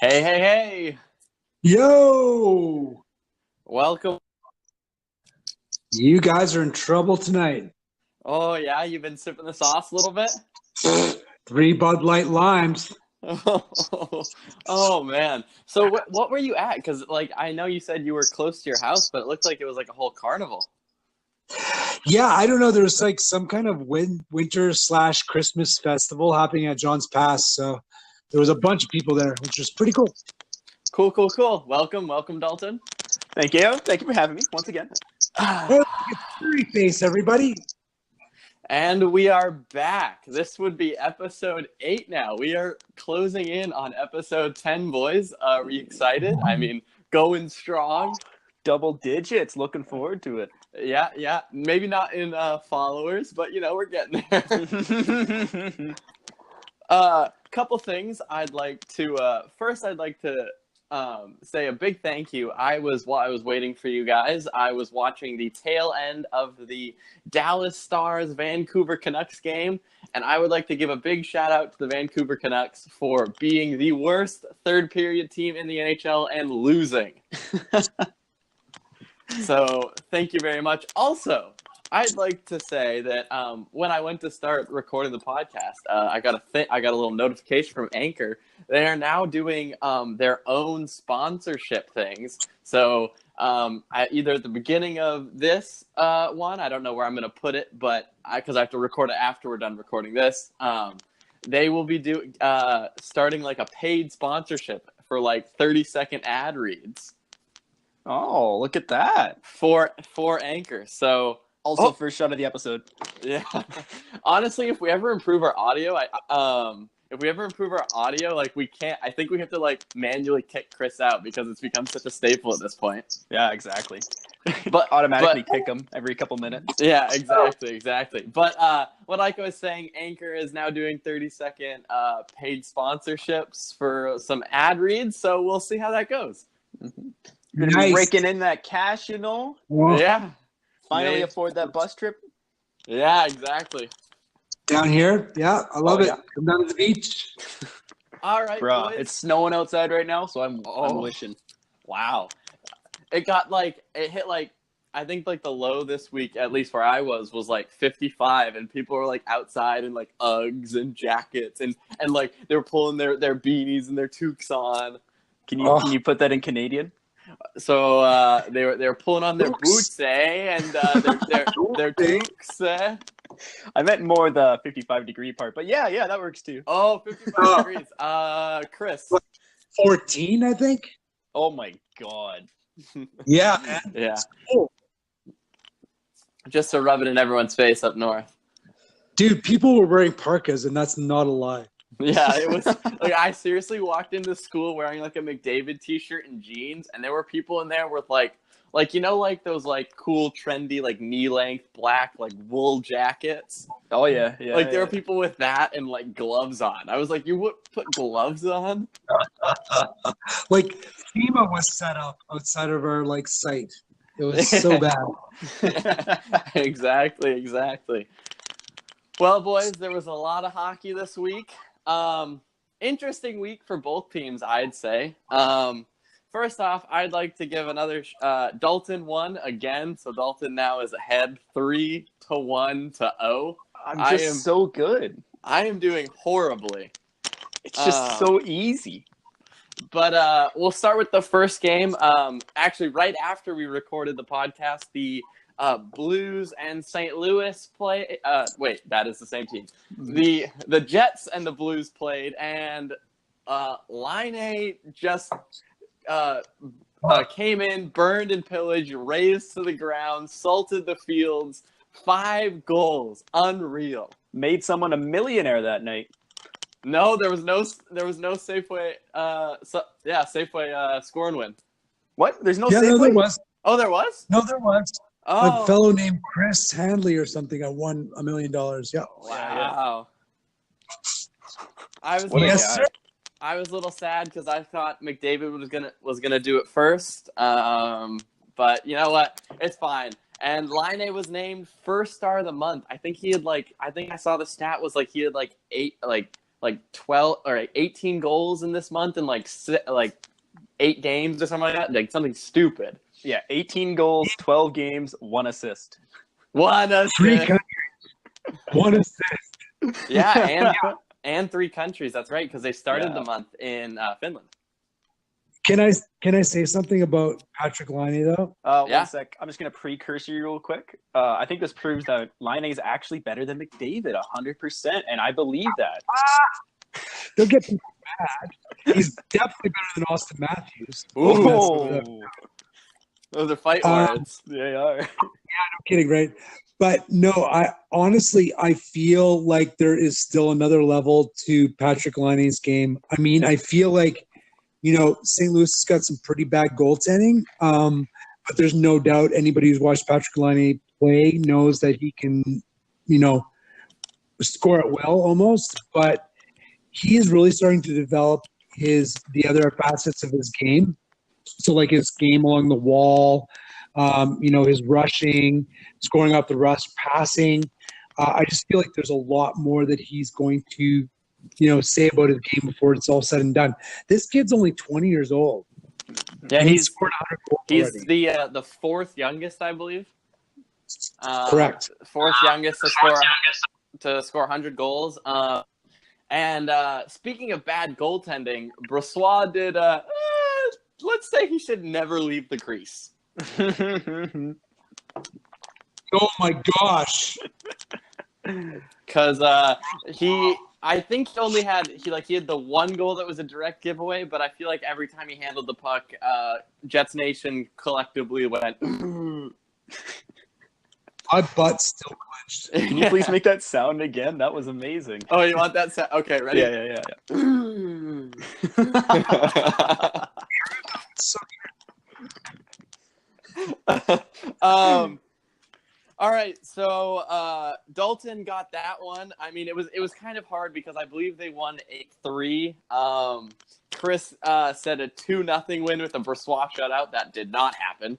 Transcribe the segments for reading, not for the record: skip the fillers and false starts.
Hey, hey, hey! Yo! Welcome. You guys are in trouble tonight. Oh, yeah, you've been sipping the sauce a little bit? 3 Bud Light Limes. Oh, man. So what were you at? Because, I know you said you were close to your house, but it looked like it was like a whole carnival. Yeah, I don't know. There's like some kind of winter/Christmas festival happening at John's Pass. So there was a bunch of people there, which was pretty cool. Cool, cool, cool. Welcome, Dalton. Thank you. Thank you for having me once again. Hey, it's Furry Face, everybody. And we are back. This would be episode 8 now. We are closing in on episode 10, boys. Are we excited? I mean, going strong. Double digits. Looking forward to it. Yeah. Maybe not in followers, but we're getting there. Couple things I'd like to. First, I'd like to say a big thank you. While I was waiting for you guys, I was watching the tail end of the Dallas Stars Vancouver Canucks game, and I would like to give a big shout out to the Vancouver Canucks for being the worst third period team in the NHL and losing. So thank you very much. Also, I'd like to say that when I went to start recording the podcast, I got a little notification from Anchor. They are now doing their own sponsorship things. So either at the beginning of this one, I don't know where I'm going to put it, but because I have to record it after we're done recording this, they will be starting like a paid sponsorship for like 30-second ad reads. Oh, look at that. For Anchor. So also first shot of the episode. Yeah. Honestly, if we ever improve our audio, like we can't. I think we have to like manually kick Chris out because it's become such a staple at this point. Yeah, exactly. But automatically kick him every couple minutes. Yeah, exactly. But what I was saying, Anchor is now doing 30-second paid sponsorships for some ad reads. So we'll see how that goes. Mm-hmm. You're gonna be raking in that cash, Whoa. Yeah. Finally afford that bus trip. Yeah, exactly. Down here, yeah, I love it. Yeah. Come down to the beach. All right, bro. boys. It's snowing outside right now, so I'm wishing. Wow. It hit I think like the low this week, at least where I was like 55, and people were like outside in like Uggs and jackets, and like they were pulling their beanies and their toques on. Can you put that in Canadian? So they were pulling on their boots, and their toques. I meant more the 55-degree part, but yeah, that works too. Oh, 55 degrees. Chris. 14, I think. Oh my god. Yeah, man. Yeah. Cool. Just to rub it in everyone's face up north. Dude, people were wearing parkas, and that's not a lie. Yeah, it was like I seriously walked into school wearing like a McDavid t-shirt and jeans, and there were people in there with like like those like cool trendy like knee-length black like wool jackets. Oh yeah. Like there were people with that and like gloves on. I was like, you would put gloves on? Like FEMA was set up outside of our like site. It was so bad. Exactly. Well, boys, there was a lot of hockey this week. Interesting week for both teams, I'd say. First off, I'd like to give another Dalton won again, so Dalton now is ahead 3-1-0. I'm just so good. I am doing horribly. It's just so easy. But we'll start with the first game. Actually, right after we recorded the podcast, the Blues and St. Louis play. Wait, that is the same team. The Jets and the Blues played, and Line just came in, burned and pillaged, razed to the ground, salted the fields. 5 goals, unreal. Made someone a millionaire that night. No, there was no Safeway. Safeway score and win. What? There's no Safeway? No, there was. Oh, there was? No, there was. Oh. A fellow named Chris Handley or something. I won $1 million. Yeah. Wow. I was I was a little sad because I thought McDavid was gonna do it first. But you know what? It's fine. And Line was named first star of the month. I think he had I saw the stat was he had 8 like 12 or 18 goals in this month in like 8 games or something like that, like something stupid. Yeah, 18 goals, 12 games, 1 assist. 1 assist. 3 countries, 1 assist. Yeah, and 3 countries. That's right, because they started Yeah. the month in Finland. Can I say something about Patrick Laine though? Yeah. 1 sec. I'm just gonna precursor you real quick. I think this proves that Laine is actually better than McDavid 100%, and I believe that. Don't get people mad. He's definitely better than Austin Matthews. Ooh. Those are fight words. They are. I'm kidding, right? But no, I feel like there is still another level to Patrick Laine's game. I mean, I feel like, St. Louis has got some pretty bad goaltending, but there's no doubt anybody who's watched Patrick Laine play knows that he can, score it well almost. But he is really starting to develop the other facets of his game. So like his game along the wall, his rushing, scoring off the rush, passing. I just feel like there's a lot more that he's going to, say about his game before it's all said and done. This kid's only 20 years old. Yeah, he's scored 100 goals already. the 4th youngest, I believe. Correct. 4th youngest to score 100 goals. And speaking of bad goaltending, Brossoit did. Let's say he should never leave the crease. Oh my gosh! Because I think he only had he had the 1 goal that was a direct giveaway, but I feel like every time he handled the puck, Jets Nation collectively went. My butt still clenched. Can you please make that sound again? That was amazing. Oh, you want that sound? Okay, ready? Yeah. So all right, so Dalton got that one. I mean, it was kind of hard because I believe they won 8-3. Chris said a 2-0 win with a Brossoit shutout. That did not happen.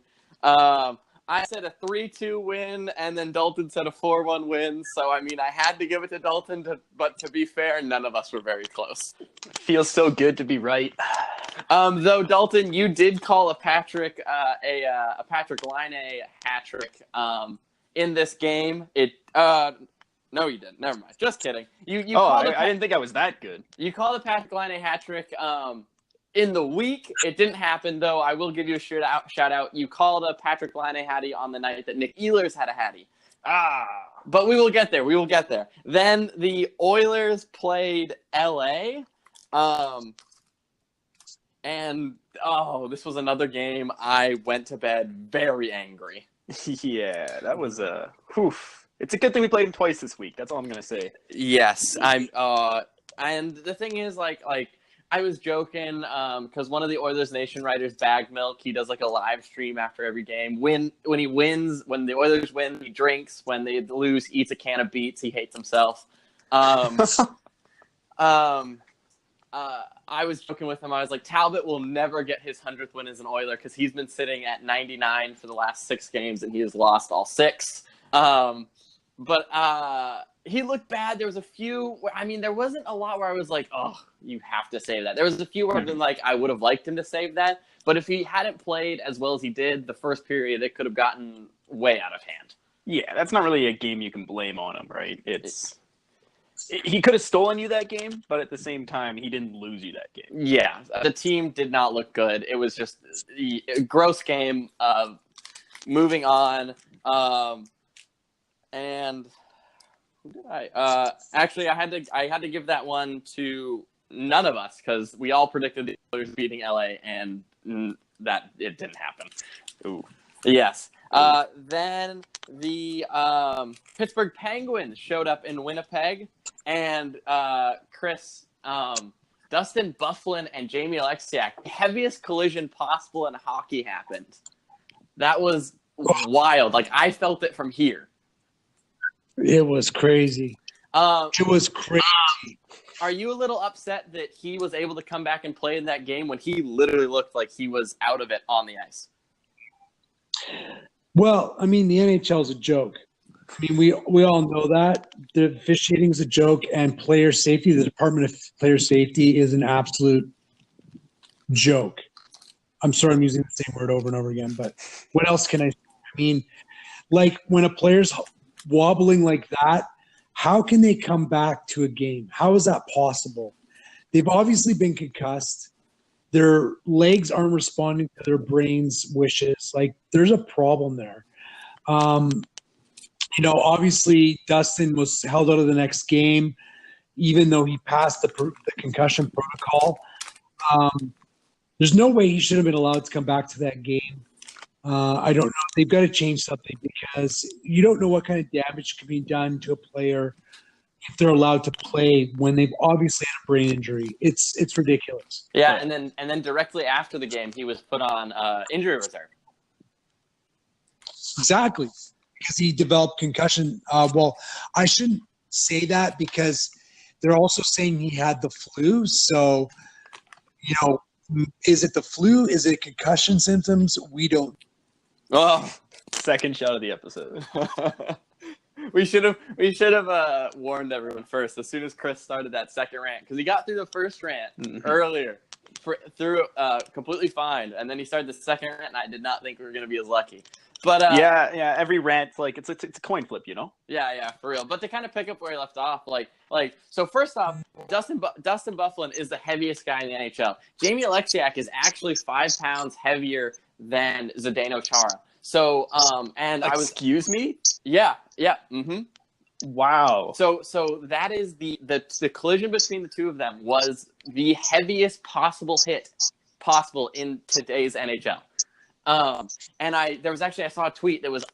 I said a 3-2 win, and then Dalton said a 4-1 win. So, I mean, I had to give it to Dalton, but to be fair, none of us were very close. Feels so good to be right. Though, Dalton, you did call a Patrick Laine hat trick in this game. No, you didn't. Never mind. Just kidding. I didn't think I was that good. You called a Patrick Laine hat trick in the week. It didn't happen, though. I will give you a shout out. You called a Patrick Laine hattie on the night that Nick Ehlers had a hattie. But we will get there. Then the Oilers played LA. And this was another game. I went to bed very angry. Yeah, that was a It's a good thing we played him twice this week. That's all I'm gonna say. Yes, I'm. And the thing is, like I was joking, because one of the Oilers Nation writers, Bag Milk, he does like a live stream after every game. When he wins, when the Oilers win, he drinks. When they lose, he eats a can of Beets. He hates himself. I was joking with him. I was like, Talbot will never get his 100th win as an Oiler because he's been sitting at 99 for the last 6 games and he has lost all 6. But he looked bad. There was a few. There wasn't a lot where I was like, oh, you have to save that. There was a few where I've been like, I would have liked him to save that. But if he hadn't played as well as he did the first period, it could have gotten way out of hand. Yeah, that's not really a game you can blame on him, right? He could have stolen you that game, but at the same time, he didn't lose you that game. Yeah, the team did not look good. It was just a gross game. Moving on. And who did I? Actually, I had to give that one to none of us because we all predicted the Oilers beating LA, and that it didn't happen. Ooh. Yes. Then the Pittsburgh Penguins showed up in Winnipeg, and Chris, Dustin Byfuglien and Jamie Alexiak, heaviest collision possible in hockey happened. That was wild. Like, I felt it from here. It was crazy. It was crazy. Are you a little upset that he was able to come back and play in that game when he literally looked like he was out of it on the ice? Well, I mean, the NHL is a joke. I mean, we all know that the officiating is a joke, and player safety, the Department of Player Safety, is an absolute joke. I'm sorry, I'm using the same word over and over again, but what else can I say? I mean, like when a player's wobbling like that, how can they come back to a game? How is that possible? They've obviously been concussed. Their legs aren't responding to their brain's wishes. Like there's a problem there. Obviously Dustin was held out of the next game, even though he passed the concussion protocol. There's no way he should have been allowed to come back to that game. I don't know. They've got to change something because you don't know what kind of damage can be done to a player if they're allowed to play when they've obviously had a brain injury. It's ridiculous. Yeah, and then directly after the game, he was put on injury reserve. Exactly, because he developed concussion. Well, I shouldn't say that because they're also saying he had the flu. So, is it the flu? Is it concussion symptoms? We don't. Oh, second shot of the episode. we should have warned everyone first as soon as Chris started that second rant because he got through the first rant earlier, through completely fine, and then he started the second rant, and I did not think we were going to be as lucky. But yeah, every rant it's a coin flip, Yeah, for real. But to kind of pick up where he left off, so first off, Dustin Byfuglien is the heaviest guy in the NHL. Jamie Alexiak is actually 5 pounds heavier than Zdeno Chara. So Excuse me? Yeah. Mm-hmm. Wow. So that is the collision between the two of them was the heaviest possible hit possible in today's NHL. I saw a tweet that was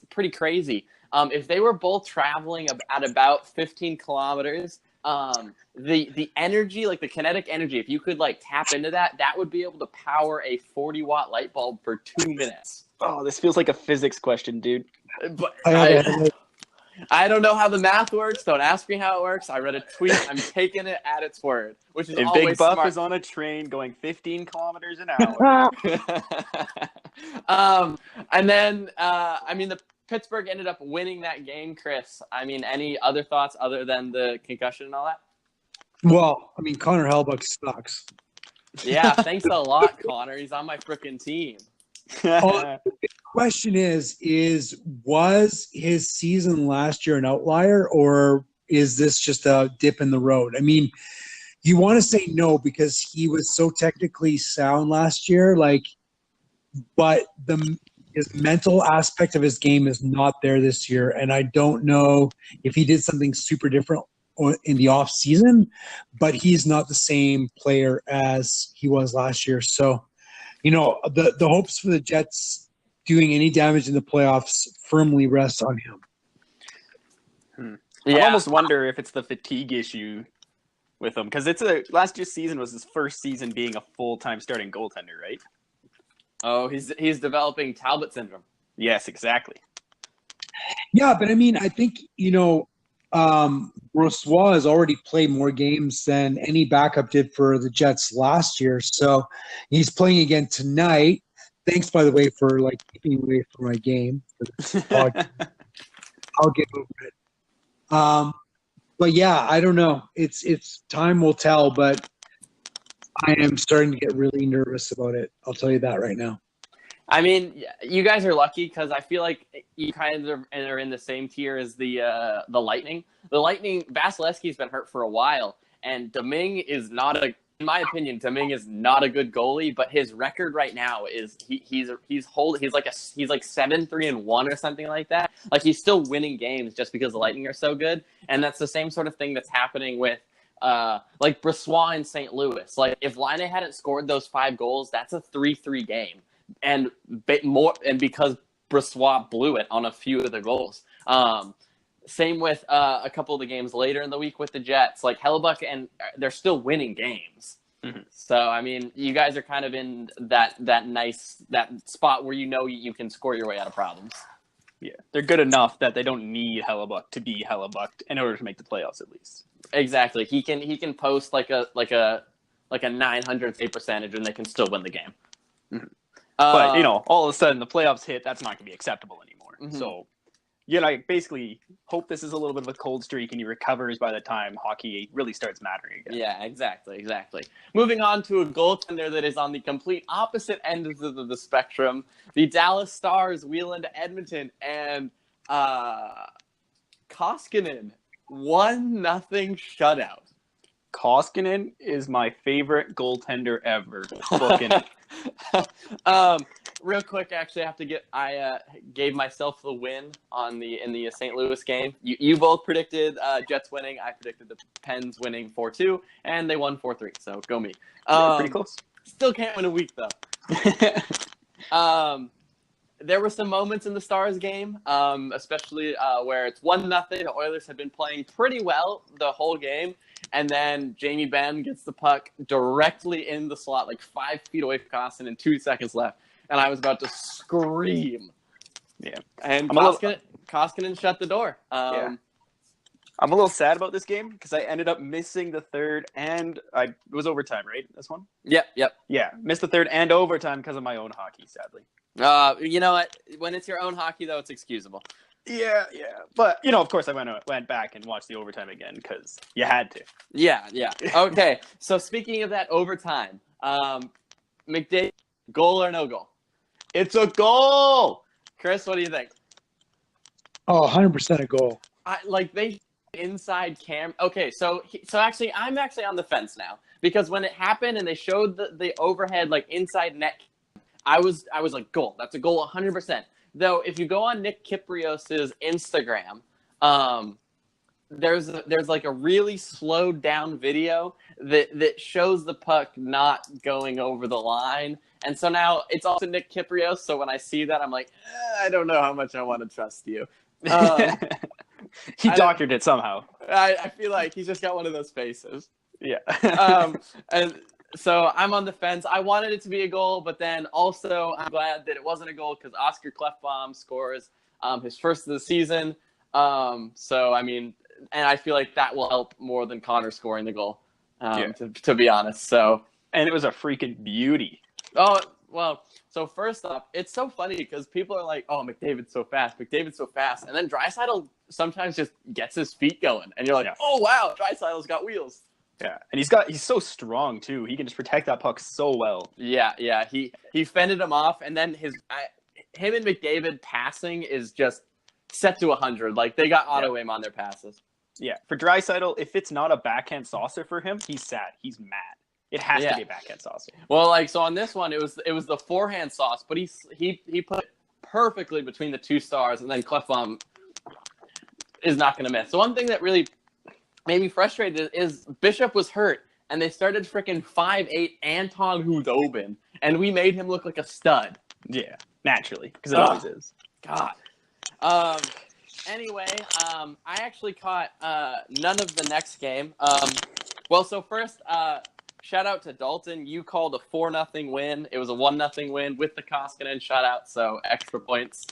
pretty crazy. If they were both traveling at about 15 kilometers, the energy, like the kinetic energy, if you could tap into that would be able to power a 40-watt light bulb for 2 minutes. Oh, this feels like a physics question, dude. But I don't know how the math works. Don't ask me how it works. I read a tweet. I'm taking it at its word, which is if always Big Buff smart. is on a train going 15 kilometers an hour. And then, the Pittsburgh ended up winning that game, Chris. I mean, any other thoughts other than the concussion and all that? Well, Connor HelleSuck sucks. Yeah, thanks a lot, Connor. He's on my freaking team. The question is was his season last year an outlier, or is this just a dip in the road? I mean, you want to say no because he was so technically sound last year, but his mental aspect of his game is not there this year, and I don't know if he did something super different in the off season, but he's not the same player as he was last year. So, the hopes for the Jets doing any damage in the playoffs firmly rests on him. Yeah. I almost wonder if it's the fatigue issue with him because last year's season was his first season being a full-time starting goaltender, right? Oh, he's developing Talbot syndrome. Yes, exactly. Yeah, but I think Brossoit has already played more games than any backup did for the Jets last year, so he's playing again tonight. Thanks, by the way, for keeping away from my game. I'll get over it. But yeah, I don't know. It's time will tell, but I am starting to get really nervous about it. I'll tell you that right now. I mean, you guys are lucky because I feel like you kind of are in the same tier as the Lightning. The Lightning, Vasilevsky's been hurt for a while, and Domingue is not in my opinion, Domingue is not a good goalie. But his record right now is he's like 7-3-1 or something like that. He's still winning games just because the Lightning are so good, and that's the same sort of thing that's happening with. Brossoit in St. Louis. If Laine hadn't scored those 5 goals, that's a 3-3 game. And because Brossoit blew it on a few of the goals. Same with a couple of the games later in the week with the Jets. HelleSuck, and they're still winning games. Mm-hmm. So, you guys are kind of in that spot where you can score your way out of problems. Yeah, they're good enough that they don't need HelleSuck to be HelleSuck in order to make the playoffs at least. Exactly. He can post like a 900 save percentage and they can still win the game. Mm-hmm. But all of a sudden the playoffs hit, that's not going to be acceptable anymore. Mm-hmm. So you know, like basically hope this is a little bit of a cold streak and he recovers by the time hockey really starts mattering again. Yeah, exactly. Moving on to a goaltender that is on the complete opposite end of the spectrum, the Dallas Stars wheel into Edmonton, and Koskinen 1-0 shutout. Koskinen is my favorite goaltender ever. Booking it. Real quick, actually, I gave myself the win in the St. Louis game. You both predicted Jets winning. I predicted the Pens winning 4-2, and they won 4-3. So go me. Pretty close. Still can't win a week though. There were some moments in the Stars game, especially where it's 1-0. The Oilers had been playing pretty well the whole game, and then Jamie Benn gets the puck directly in the slot, like 5 feet away from Koskinen, and 2 seconds left. And I was about to scream. Yeah. And Koskinen shut the door. Yeah. I'm a little sad about this game because I ended up missing the third and it was overtime, right? This one? Yep. Yeah. Missed the third and overtime because of my own hockey, sadly. You know what? When it's your own hockey, though, it's excusable. Yeah. But, you know, of course, I went back and watched the overtime again because you had to. Yeah. Okay, so speaking of that overtime, McDavid, goal or no goal? It's a goal! Chris, what do you think? Oh, 100% a goal. They inside cam. Okay, so actually, I'm actually on the fence now because when it happened and they showed the overhead like inside net, I was like, goal. That's a goal, 100%. Though, if you go on Nick Kyprios's Instagram, there's like a really slowed down video that shows the puck not going over the line. And so now it's also Nick Kyprios. So when I see that, I'm like, I don't know how much I want to trust you. He doctored it somehow. I feel like he's just got one of those faces. Yeah. And so I'm on the fence. I wanted it to be a goal, but then also I'm glad that it wasn't a goal because Oscar Klefbom scores his first of the season. So, I mean, and I feel like that will help more than Connor scoring the goal, to be honest. So, and it was a freaking beauty. Oh, well, so first off, it's so funny because people are like, oh, McDavid's so fast. And then Draisaitl sometimes just gets his feet going. And you're like, oh, wow, Draisaitl's got wheels. Yeah, and he's so strong, too. He can just protect that puck so well. Yeah. He fended him off, and then him and McDavid passing is just set to 100. Like, they got auto aim on their passes. Yeah, for Draisaitl, if it's not a backhand saucer for him, he's sad. He's mad. It has to be a backhand saucer. Well, like, so on this one, it was the forehand sauce, but he put it perfectly between the two stars, and then Klefbom is not going to miss. So one thing that really made me frustrated is Bishop was hurt, and they started freaking 5'8" Anton Khudobin, and we made him look like a stud. Yeah, naturally, because it always is. God. Anyway, I actually caught none of the next game. Well, so first, shout out to Dalton. You called a 4-0 win. It was a 1-0 win with the Koskinen shutout, so extra points.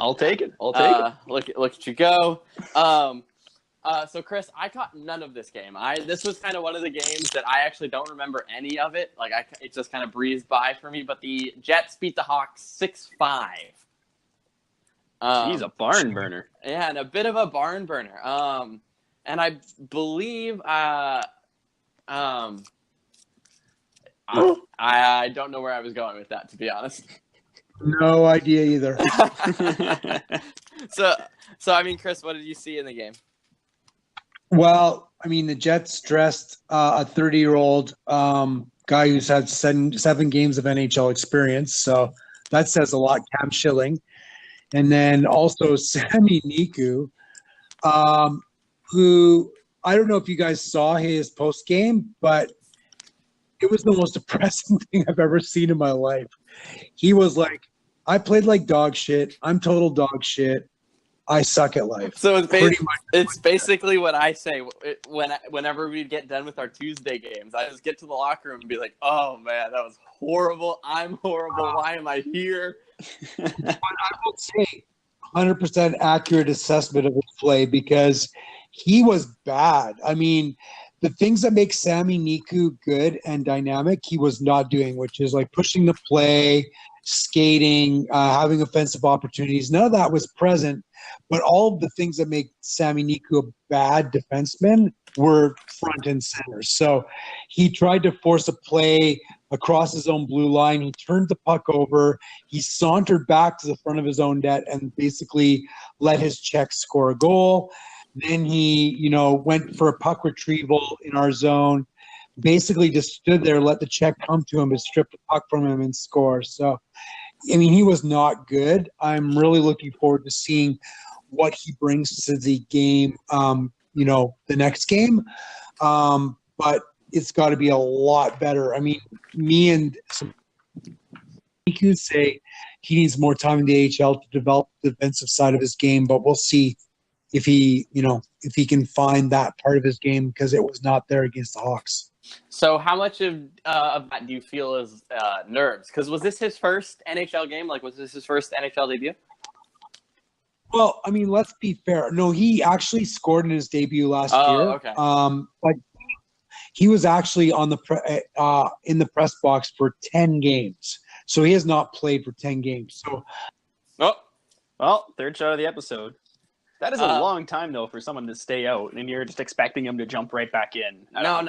I'll take it. Look at you go. So Chris, I caught none of this game. This was kind of one of the games that I actually don't remember any of it. Like it just kind of breezed by for me. But the Jets beat the Hawks 6-5. He's a barn burner. Yeah, and a bit of a barn burner. And I believe I don't know where I was going with that, to be honest. No idea either. So I mean, Chris, what did you see in the game? Well, I mean, the Jets dressed a 30-year-old guy who's had seven games of NHL experience, so that says a lot. Cam Schilling, and then also Sami Niku, who I don't know if you guys saw his post game, but it was the most depressing thing I've ever seen in my life. He was like, "I played like dog shit. I'm total dog shit. I suck at life." So it's basically what I say whenever we get done with our Tuesday games. I just get to the locker room and be like, "Oh man, that was horrible. I'm horrible. Why am I here?" But I will say 100% accurate assessment of his play because he was bad. I mean, the things that make Sami Niku good and dynamic, he was not doing, which is like pushing the play, skating, having offensive opportunities. None of that was present. but all of the things that make Sami Niku a bad defenseman were front and center. So he tried to force a play across his own blue line. He turned the puck over. He sauntered back to the front of his own net and basically let his Czech score a goal. Then he, went for a puck retrieval in our zone. Basically just stood there, let the Czech come to him, and strip the puck from him and score. So, I mean, he was not good. I'm really looking forward to seeing what he brings to the game, the next game. But it's got to be a lot better. I mean, me and some Niku say he needs more time in the AHL to develop the defensive side of his game, but we'll see if he can find that part of his game, because it was not there against the Hawks. So how much of that do you feel is nerves? Because was this his first NHL game? Like, was this his first NHL debut? Well, I mean, let's be fair. No, he actually scored in his debut last year. Okay. But he was actually on the in the press box for 10 games. So he has not played for 10 games. So, well, third shot of the episode. That is a long time, though, for someone to stay out, and you're just expecting him to jump right back in. No.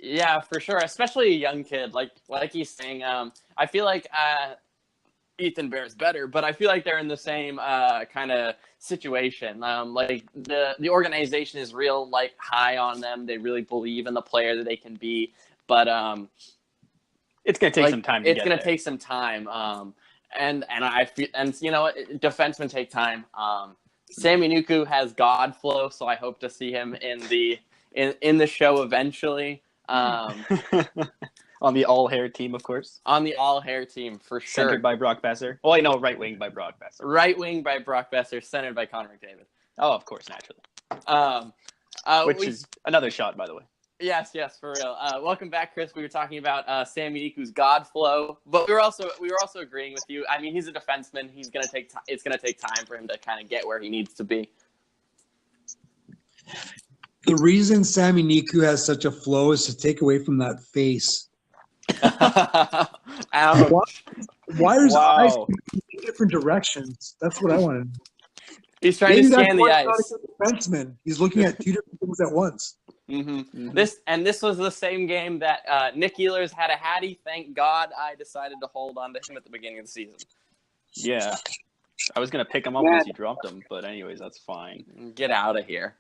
Yeah, for sure. Especially a young kid, like he's saying. I feel like Ethan Bear's better, but I feel like they're in the same kind of situation. Like the organization is real, like, high on them. They really believe in the player that they can be, but it's gonna take some time. It's gonna take some time. And I feel, and defensemen take time. Sami Niku has God flow, so I hope to see him in the show eventually. On the all-hair team, of course. On the all-hair team, for sure. Centered by Brock Besser. Well, right wing by Brock Besser. Right wing by Brock Besser, centered by Connor McDavid. Oh, of course, naturally. Which is another shot, by the way. Yes, for real. Welcome back, Chris. We were talking about Sami Niku's God flow, but we were also agreeing with you. I mean, he's a defenseman. He's gonna take time. It's gonna take time for him to kind of get where he needs to be. The reason Sami Niku has such a flow is to take away from that face. Ouch. Why are his eyes in different directions? That's what I want to know. He's trying to scan the ice. Defenseman. He's looking at two different things at once. Mm-hmm. This was the same game that Nick Ehlers had a Hattie. Thank God I decided to hold on to him at the beginning of the season. Yeah. I was going to pick him up once he dropped him, but anyways, that's fine. Get out of here.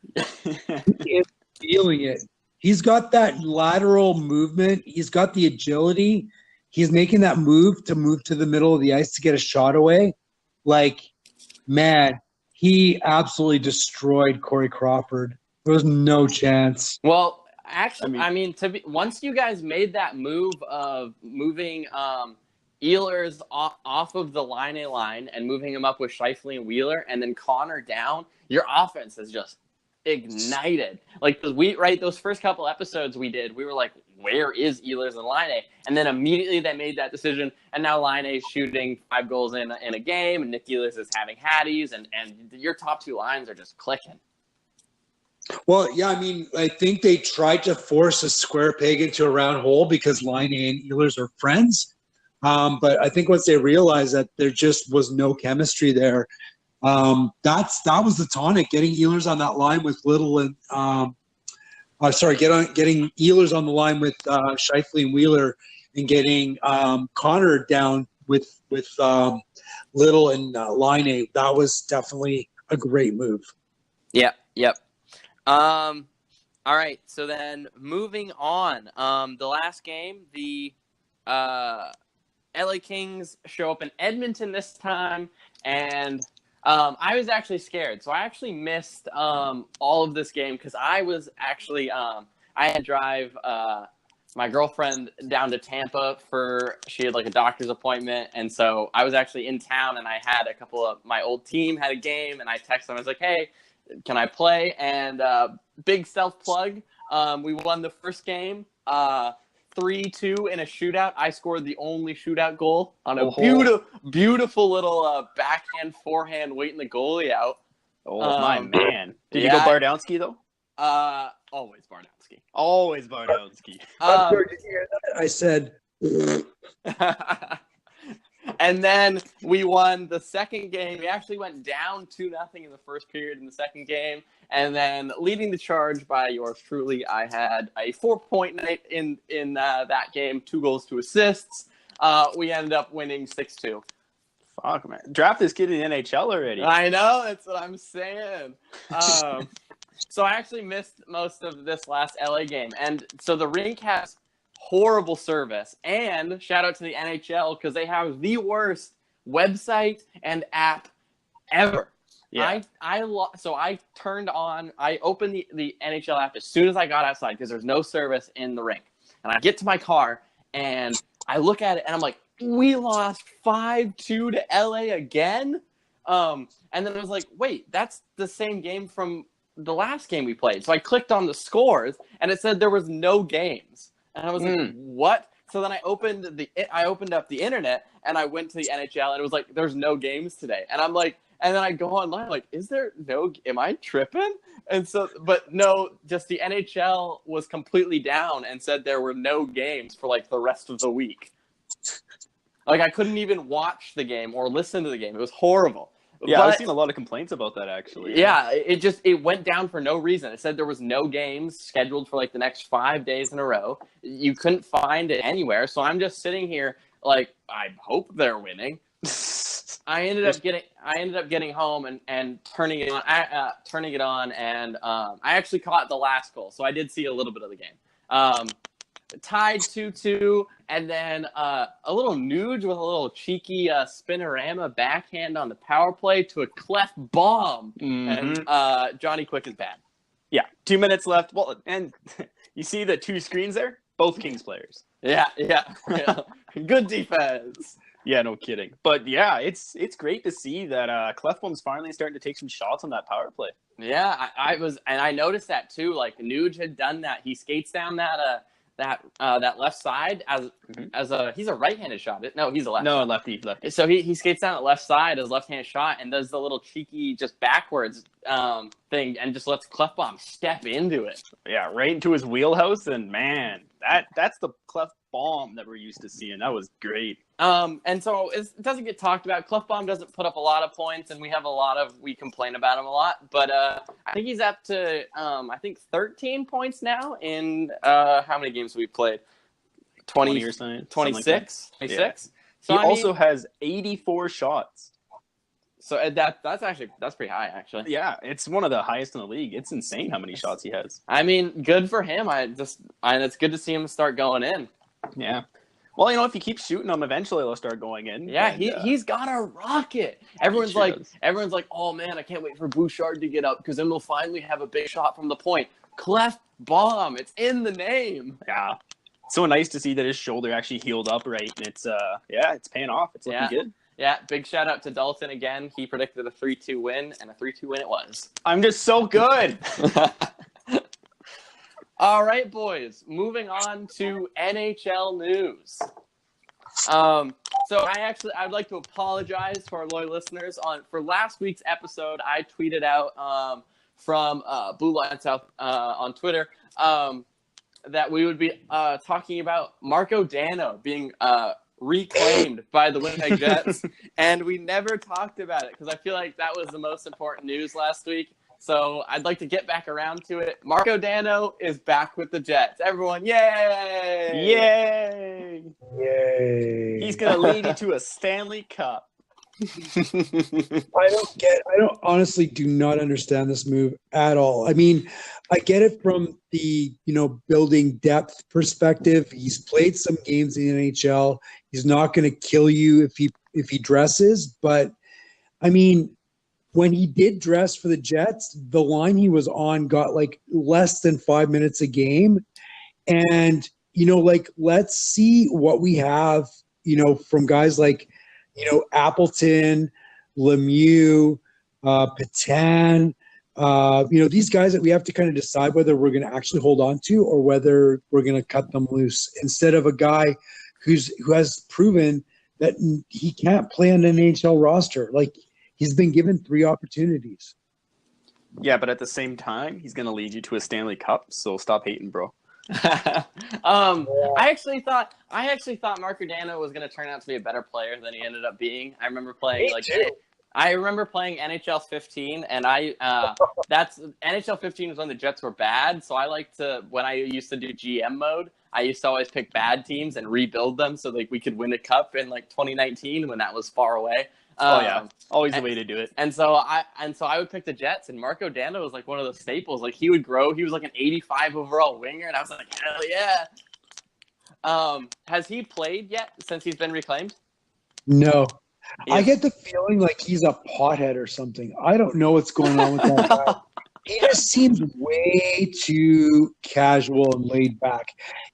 He is feeling it. He's got that lateral movement. He's got the agility. He's making that move to the middle of the ice to get a shot away. Like, man, he absolutely destroyed Corey Crawford. There was no chance. Well, actually, I mean once you guys made that move of moving Ehlers off of the line and moving him up with Scheifele and Wheeler, and then Connor down, your offense has just ignited. Like, those first couple episodes we did, we were like, where is Ehlers and Laine? And then immediately they made that decision, and now Laine's shooting 5 goals in a game, and Nick Ehlers is having Hatties, and your top two lines are just clicking. Well, yeah, I mean, I think they tried to force a square peg into a round hole because Laine and Ehlers are friends. But I think once they realized that there just was no chemistry there, that was the tonic, getting Ehlers on that line with Little and getting Ehlers on the line with Scheifele and Wheeler, and getting Connor down with Little and Laine. That was definitely a great move. Yep. All right, so then moving on, the last game, the LA Kings show up in Edmonton this time, and I was actually scared. So I actually missed all of this game because I was actually I had to drive my girlfriend down to Tampa she had like a doctor's appointment, and so I was actually in town, and I had a couple of my old team had a game, and I texted them. I was like, hey, can I play? And big self-plug, we won the first game 3-2 in a shootout. I scored the only shootout goal on a beautiful little backhand, forehand, waiting the goalie out. Oh, my man. Did you go Bardowski, though? Always Bardowski. Always Bardowski. Did you hear that? I said... And then we won the second game. We actually went down 2-0 in the first period in the second game. And then leading the charge by yours truly, I had a 4-point night in that game, 2 goals, 2 assists. We ended up winning 6-2. Fuck, man. Draft this kid in the NHL already. I know. That's what I'm saying. So I actually missed most of this last LA game. And so the rink has horrible service. And shout out to the NHL because they have the worst website and app ever. Yeah. So I opened the NHL app as soon as I got outside because there's no service in the rink. And I get to my car and I look at it and I'm like, we lost 5-2 to LA again? And then I was like, wait, that's the same game from the last game we played. So I clicked on the scores and it said there was no games. And I was like, what? So then I opened up the internet and I went to the NHL and it was like, there's no games today. And I'm like, and then I go online, like, am I tripping? And so, but no, just the NHL was completely down and said there were no games for like the rest of the week. Like I couldn't even watch the game or listen to the game. It was horrible. Yeah, I've seen a lot of complaints about that actually. Yeah, it went down for no reason. It said there was no games scheduled for like the next 5 days in a row. You couldn't find it anywhere. So I'm just sitting here like, I hope they're winning. I ended up getting home and turning it on, and I actually caught the last goal, so I did see a little bit of the game. Tied 2-2, and then a little Nuge with a little cheeky spinorama backhand on the power play to a cleft bomb, and Johnny Quick is bad. Yeah, 2 minutes left. Well, and you see the 2 screens there? Both Kings players. Yeah. Good defense. Yeah, no kidding. But yeah, it's great to see that Clefbaum's finally starting to take some shots on that power play. Yeah, I noticed that too. Like Nuge had done that. He skates down that left side as he's a right-handed shot. No, he's a lefty. No, lefty. So he skates down the left side as left-handed shot and does the little cheeky just backwards thing and just lets Clefbaum step into it. Yeah, right into his wheelhouse, and man, that's the Clefbaum that we're used to seeing. That was great. And so it doesn't get talked about. Clefbaum doesn't put up a lot of points, and we complain about him a lot. But I think he's up to 13 points now in how many games have we played? 20 or something. 26? Like 26? Yeah. So he also has 84 shots. So that's pretty high, actually. Yeah, it's one of the highest in the league. It's insane how many shots he has. I mean, good for him. It's good to see him start going in. Yeah. Well, if you keep shooting them, eventually they'll start going in. Yeah, he's got a rocket. Everyone's like, oh man, I can't wait for Bouchard to get up because then we'll finally have a big shot from the point. Cleft bomb, it's in the name. Yeah, so nice to see that his shoulder actually healed up right, and it's paying off. It's looking good. Yeah, big shout out to Dalton again. He predicted a 3-2 win, and a 3-2 win it was. I'm just so good. All right, boys. Moving on to NHL news. So I'd like to apologize to our loyal listeners for last week's episode. I tweeted out from Blue Line South on Twitter that we would be talking about Marco Dano being reclaimed by the Winnipeg Jets, and we never talked about it because I feel like that was the most important news last week. So I'd like to get back around to it. Marco Dano is back with the Jets. Everyone, yay! Yay! Yay! He's going to lead you to a Stanley Cup. I honestly do not understand this move at all. I mean, I get it from the, building depth perspective. He's played some games in the NHL. He's not going to kill you if he dresses, but I mean, when he did dress for the Jets, the line he was on got like less than 5 minutes a game. And, let's see what we have, from guys like, Appleton, Lemieux, Patan, these guys that we have to kind of decide whether we're going to actually hold on to or whether we're going to cut them loose instead of a guy who has proven that he can't play on an NHL roster. Like, he's been given 3 opportunities. Yeah, but at the same time, he's going to lead you to a Stanley Cup, so stop hating, bro. I actually thought Marco Dano was going to turn out to be a better player than he ended up being. I remember playing NHL 15, and that's NHL 15 was when the Jets were bad. So I like to, when I used to do GM mode, I used to always pick bad teams and rebuild them so like we could win a cup in like 2019 when that was far away. Always the way to do it. And so I would pick the Jets, and Marco Dano was like one of the staples. Like he would grow. He was like an 85 overall winger, and I was like, hell yeah. Has he played yet since he's been reclaimed? No. I get the feeling like he's a pothead or something. I don't know what's going on with that guy. He just seems way too casual and laid back.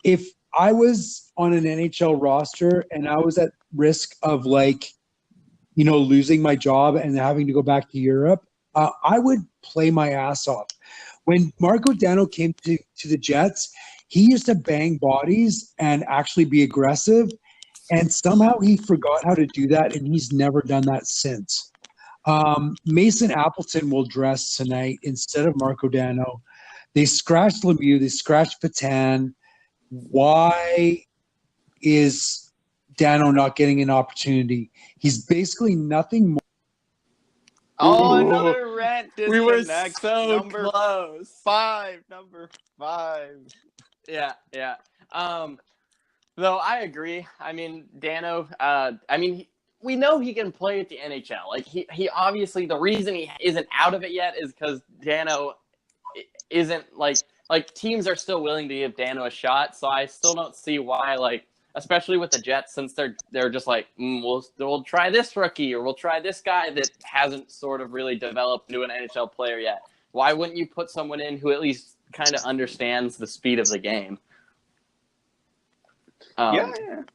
If I was on an NHL roster and I was at risk of like, losing my job and having to go back to Europe, I would play my ass off. When Marco Dano came to the Jets, he used to bang bodies and actually be aggressive. And somehow he forgot how to do that, and he's never done that since. Mason Appleton will dress tonight instead of Marco Dano. They scratched Lemieux. They scratched Patan. Why is Dano not getting an opportunity? He's basically nothing more. Oh, another rant. We were so close. Number 5. Yeah. Though I agree. I mean, Dano. We know he can play at the NHL. Like he obviously, the reason he isn't out of it yet is because Dano isn't like teams are still willing to give Dano a shot. So I still don't see why especially with the Jets, since they're just like, we'll try this rookie or we'll try this guy that hasn't sort of really developed into an NHL player yet. Why wouldn't you put someone in who at least kind of understands the speed of the game?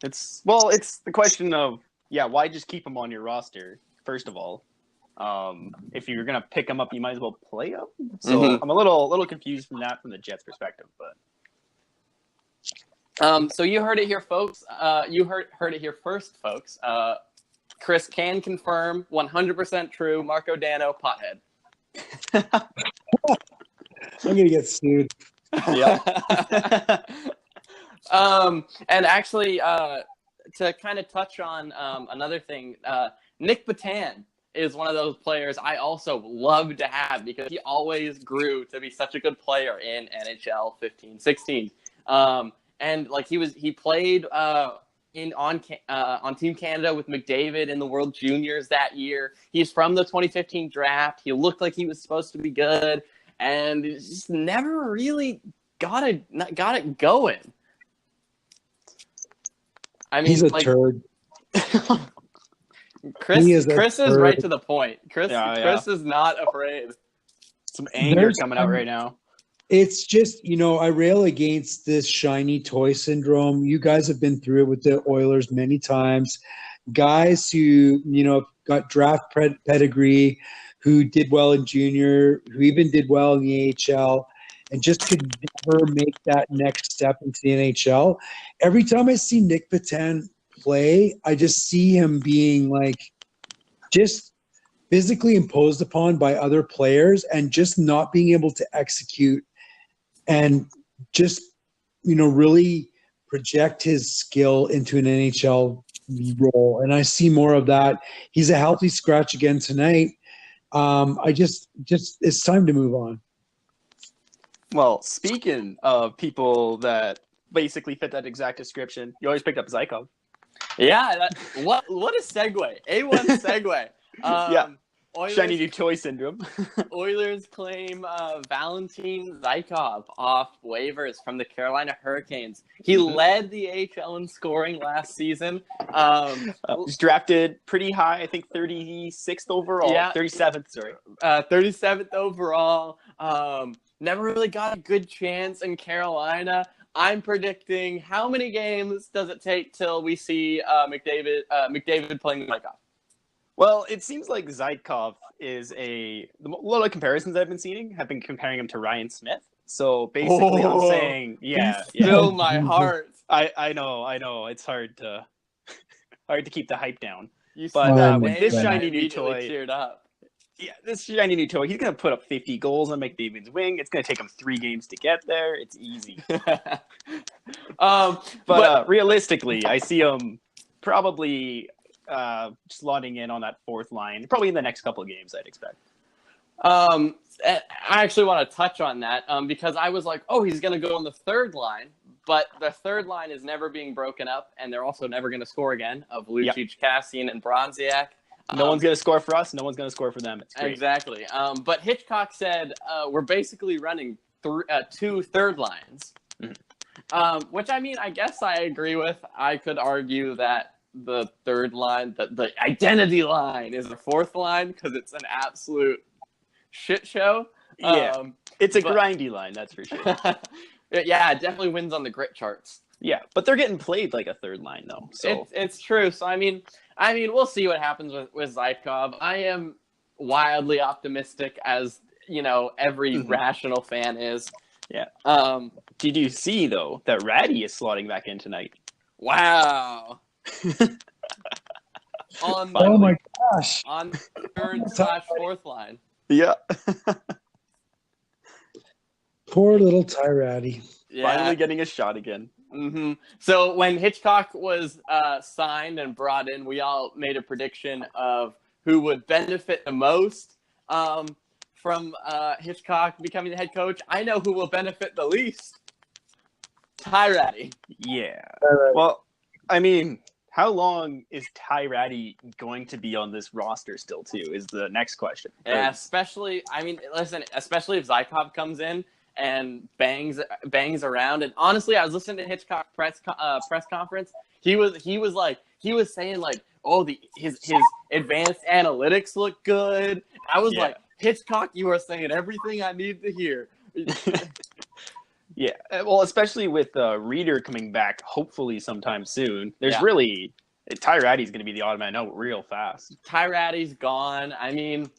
It's the question of why just keep him on your roster? First of all, if you're gonna pick him up, you might as well play him. So I'm a little confused from the Jets' perspective, but. So you heard it here, folks. You heard it here first, folks. Chris can confirm, 100% true. Marco Dano, pothead. I'm gonna get sued. Yeah. And actually, to kind of touch on another thing, Nick Patan is one of those players I also love to have because he always grew to be such a good player in NHL 15-16. And he played on Team Canada with McDavid in the World Juniors that year. He's from the 2015 draft. He looked like he was supposed to be good, and he just never really got it going. I mean, he's a turd. Chris is right to the point. Chris is not afraid. Some anger coming out right now. It's just, I rail against this shiny toy syndrome. You guys have been through it with the Oilers many times. Guys who, got draft pedigree, who did well in junior, who even did well in the AHL, and just could never make that next step into the NHL. Every time I see Nick Patan play, I just see him being just physically imposed upon by other players and just not being able to execute and just, really project his skill into an NHL role. And I see more of that. He's a healthy scratch again tonight. I just it's time to move on. Well, speaking of people that basically fit that exact description, you always picked up Zykov. Yeah, what a segue. A1 segue. Oilers, shiny new toy syndrome. Oilers claim Valentin Zykov off waivers from the Carolina Hurricanes. He led the AHL in scoring last season. Was drafted pretty high, I think 36th overall. Yeah, 37th, sorry. 37th overall. Never really got a good chance in Carolina. I'm predicting, how many games does it take till we see McDavid playing Zykov? Well, it seems like Zykov is a lot of comparisons I've been seeing have been comparing him to Ryan Smith. So basically, I'm saying, fill my heart. I know. It's hard to keep the hype down. But with this shiny new toy, cheered up. Yeah, this shiny new toy, he's going to put up 50 goals on McDavid's wing. It's going to take him 3 games to get there. It's easy. But realistically, I see him probably slotting in on that fourth line, probably in the next couple of games, I'd expect. I actually want to touch on that because I was like, oh, he's going to go on the third line, but the third line is never being broken up, and they're also never going to score again of Lucic, Kassian, and Bronziak. No one's going to score for us. No one's going to score for them. It's great. Exactly. But Hitchcock said we're basically running 2 third lines, which, I mean, I guess I agree with. I could argue that the third line, the identity line, is the fourth line because it's an absolute shit show. Yeah, it's a grindy line, that's for sure. Yeah, it definitely wins on the grit charts. Yeah, but they're getting played like a third line, though. So it's true. So I mean, we'll see what happens with Zykov. I am wildly optimistic, as you know, every rational fan is. Yeah. Did you see though that Ratty is slotting back in tonight? Wow. Oh my gosh. On third/fourth line. Yeah. Poor little Tyratty. Yeah. Finally getting a shot again. Mm-hmm. So when Hitchcock was signed and brought in, we all made a prediction of who would benefit the most from Hitchcock becoming the head coach. I know who will benefit the least. Tyratty. Yeah. Well, I mean, how long is Tyratty going to be on this roster still, too, is the next question. Yeah, especially if Zykov comes in and bangs around. And honestly, I was listening to Hitchcock press conference. He was saying like, oh, his advanced analytics look good. I was like, Hitchcock, you are saying everything I need to hear. Yeah, well, especially with Reader coming back, hopefully sometime soon. There's really Tyratty's going to be the odd man out real fast. Tyratty's gone. I mean,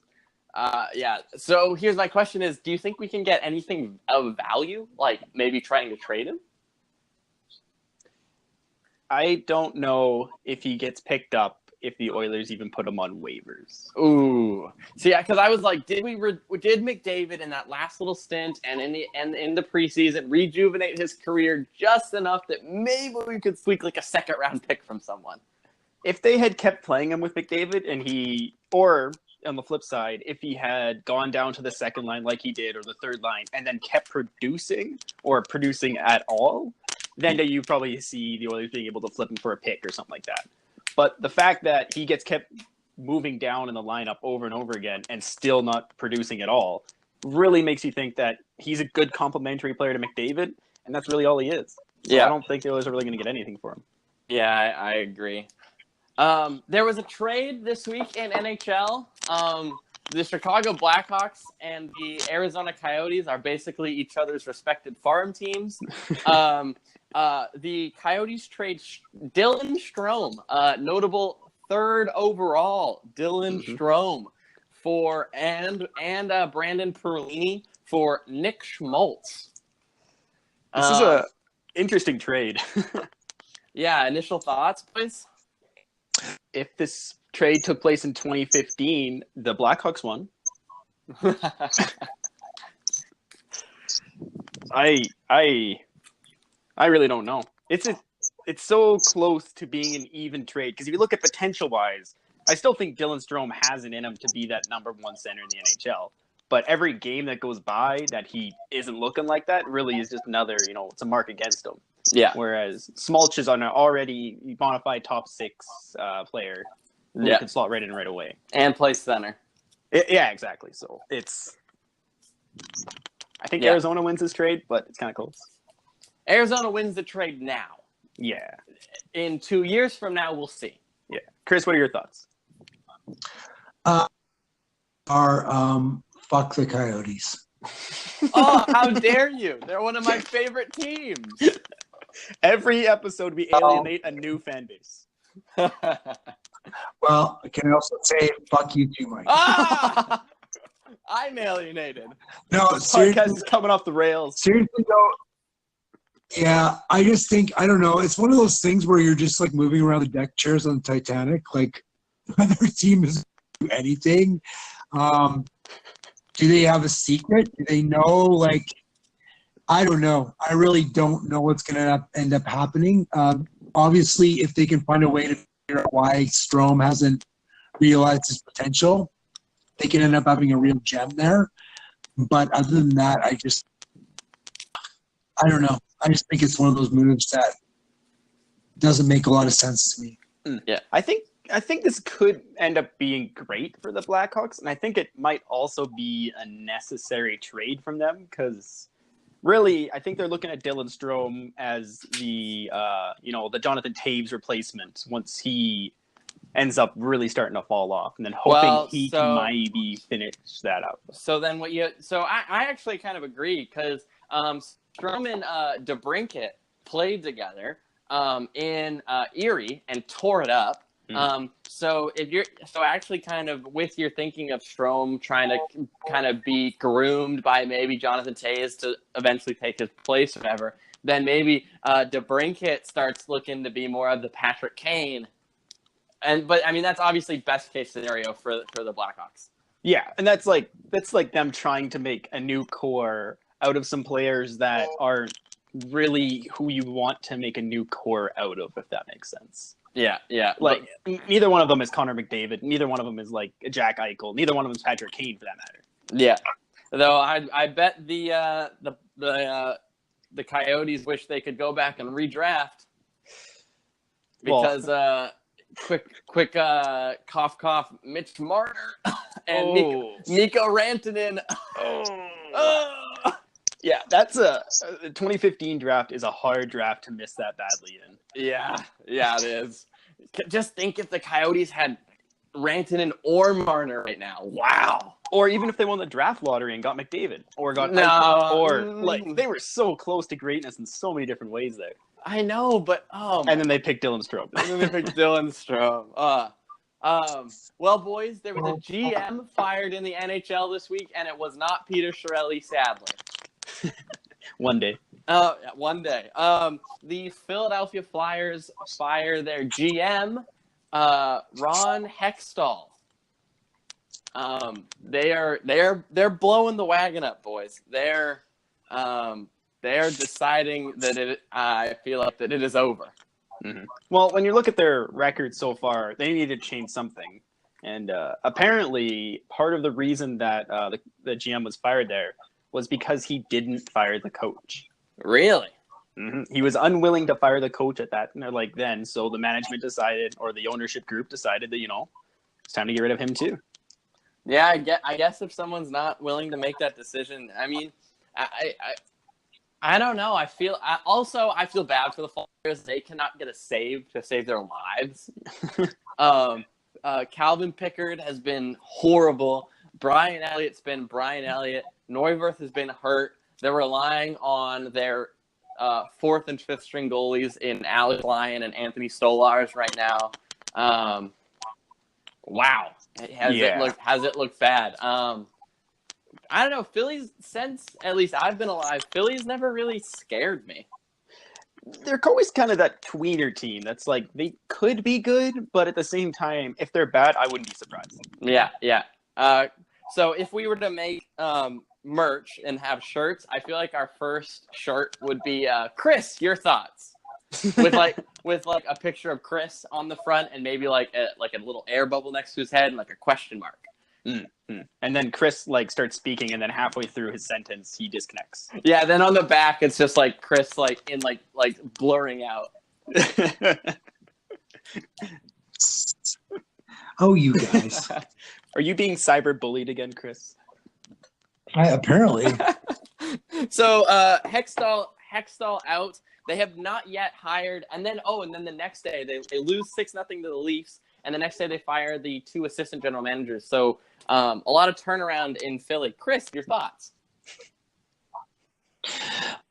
yeah. So here's my question: is do you think we can get anything of value, like maybe trying to trade him? I don't know if he gets picked up if the Oilers even put him on waivers. Ooh, see, because I was like, did McDavid in that last little stint and in the preseason rejuvenate his career just enough that maybe we could squeak like a second round pick from someone? If they had kept playing him with McDavid or on the flip side, if he had gone down to the second line like he did or the third line and then kept producing at all, then you probably see the Oilers being able to flip him for a pick or something like that. But the fact that he gets kept moving down in the lineup over and over again and still not producing at all really makes you think that he's a good complementary player to McDavid, and that's really all he is. So I don't think the Oilers are really going to get anything for him. Yeah, I agree. There was a trade this week in NHL. The Chicago Blackhawks and the Arizona Coyotes are basically each other's respected farm teams. The Coyotes trade Dylan Strome, notable 3rd overall Dylan Strome and Brandon Perlini for Nick Schmaltz. This is a interesting trade. Yeah, initial thoughts, please? If this trade took place in 2015, the Blackhawks won. I really don't know. It's so close to being an even trade because if you look at potential wise, I still think Dylan Strome has it in him to be that number 1 center in the NHL. But every game that goes by that he isn't looking like that really is just another, it's a mark against him. Yeah. Whereas Smolch is on an already bona fide top 6 player who can slot right in right away and play center. Yeah, exactly. So I think Arizona wins this trade, but it's kind of close. Arizona wins the trade now. Yeah. In 2 years from now, we'll see. Yeah. Chris, what are your thoughts? Fuck the Coyotes. Oh, how dare you? They're one of my favorite teams. Every episode, we alienate a new fan base. Well, can I also say fuck you too, Mike? Ah! I'm alienated. No, this podcast is coming off the rails. Seriously, though. Yeah, I just think, I don't know, it's one of those things where you're just like moving around the deck chairs on the Titanic. Like, other team doesn't do anything. Do they have a secret? Do they know? Like, I don't know. I really don't know what's going to end up happening. Obviously, if they can find a way to figure out why Strome hasn't realized his potential, they can end up having a real gem there. But other than that, I don't know. I just think it's one of those moves that doesn't make a lot of sense to me. Yeah, I think this could end up being great for the Blackhawks, and I think it might also be a necessary trade from them because really, I think they're looking at Dylan Strome as the the Jonathan Taves replacement once he ends up really starting to fall off, and then hoping he can maybe finish that up. So then I actually kind of agree because Strome and DeBrincat played together in Erie and tore it up. So actually kind of with your thinking of Strome trying to kind of be groomed by maybe Jonathan Taves to eventually take his place or whatever, then maybe DeBrincat starts looking to be more of the Patrick Kane. But I mean that's obviously best case scenario for the Blackhawks. Yeah, and that's like them trying to make a new core out of some players that aren't really who you want to make a new core out of, if that makes sense. Yeah. Like neither one of them is Connor McDavid. Neither one of them is like Jack Eichel. Neither one of them is Patrick Kane, for that matter. Yeah, though I bet the Coyotes wish they could go back and redraft because quick cough Mitch Marner and Mikko Rantanen. Yeah, that's the 2015 draft is a hard draft to miss that badly in. Yeah, it is. Just think if the Coyotes had Rantanen or Marner right now. Wow. Or even if they won the draft lottery and got McDavid or got they were so close to greatness in so many different ways there. I know, but and then they picked Dylan Strome. Well, boys, there was a GM fired in the NHL this week, and it was not Peter Chiarelli, sadly. One day. One day. The Philadelphia Flyers fire their GM, Ron Hextall. They're blowing the wagon up, boys. They're deciding that I feel like that it is over. Mm-hmm. Well, when you look at their record so far, they need to change something. And apparently, part of the reason that the GM was fired there was because he didn't fire the coach. Really? Mm-hmm. He was unwilling to fire the coach at that then. So the management decided, or the ownership group decided that it's time to get rid of him too. Yeah, I guess if someone's not willing to make that decision, I mean, I don't know. I feel bad for the Flyers. They cannot get a save to save their lives. Calvin Pickard has been horrible. Brian Elliott's been Brian Elliott. Neuwirth has been hurt. They're relying on their fourth and fifth string goalies in Alex Lyon and Anthony Stolarz right now. Wow. Has it looked bad? I don't know. Phillies, since at least I've been alive, Phillies never really scared me. They're always kind of that tweener team that's like they could be good, but at the same time, if they're bad, I wouldn't be surprised. Yeah. So if we were to make merch and have shirts, I feel like our first shirt would be Chris, your thoughts. with a picture of Chris on the front and maybe like a little air bubble next to his head and like a question mark. Mm-hmm. And then Chris starts speaking, and then halfway through his sentence he disconnects. Yeah, then on the back it's just like Chris in blurring out. Oh, you guys. Are you being cyber bullied again, Chris? Apparently. So Hextall out. They have not yet hired, and then the next day they lose 6-0 to the Leafs, and the next day they fire the 2 assistant general managers. So a lot of turnaround in Philly. Chris, your thoughts?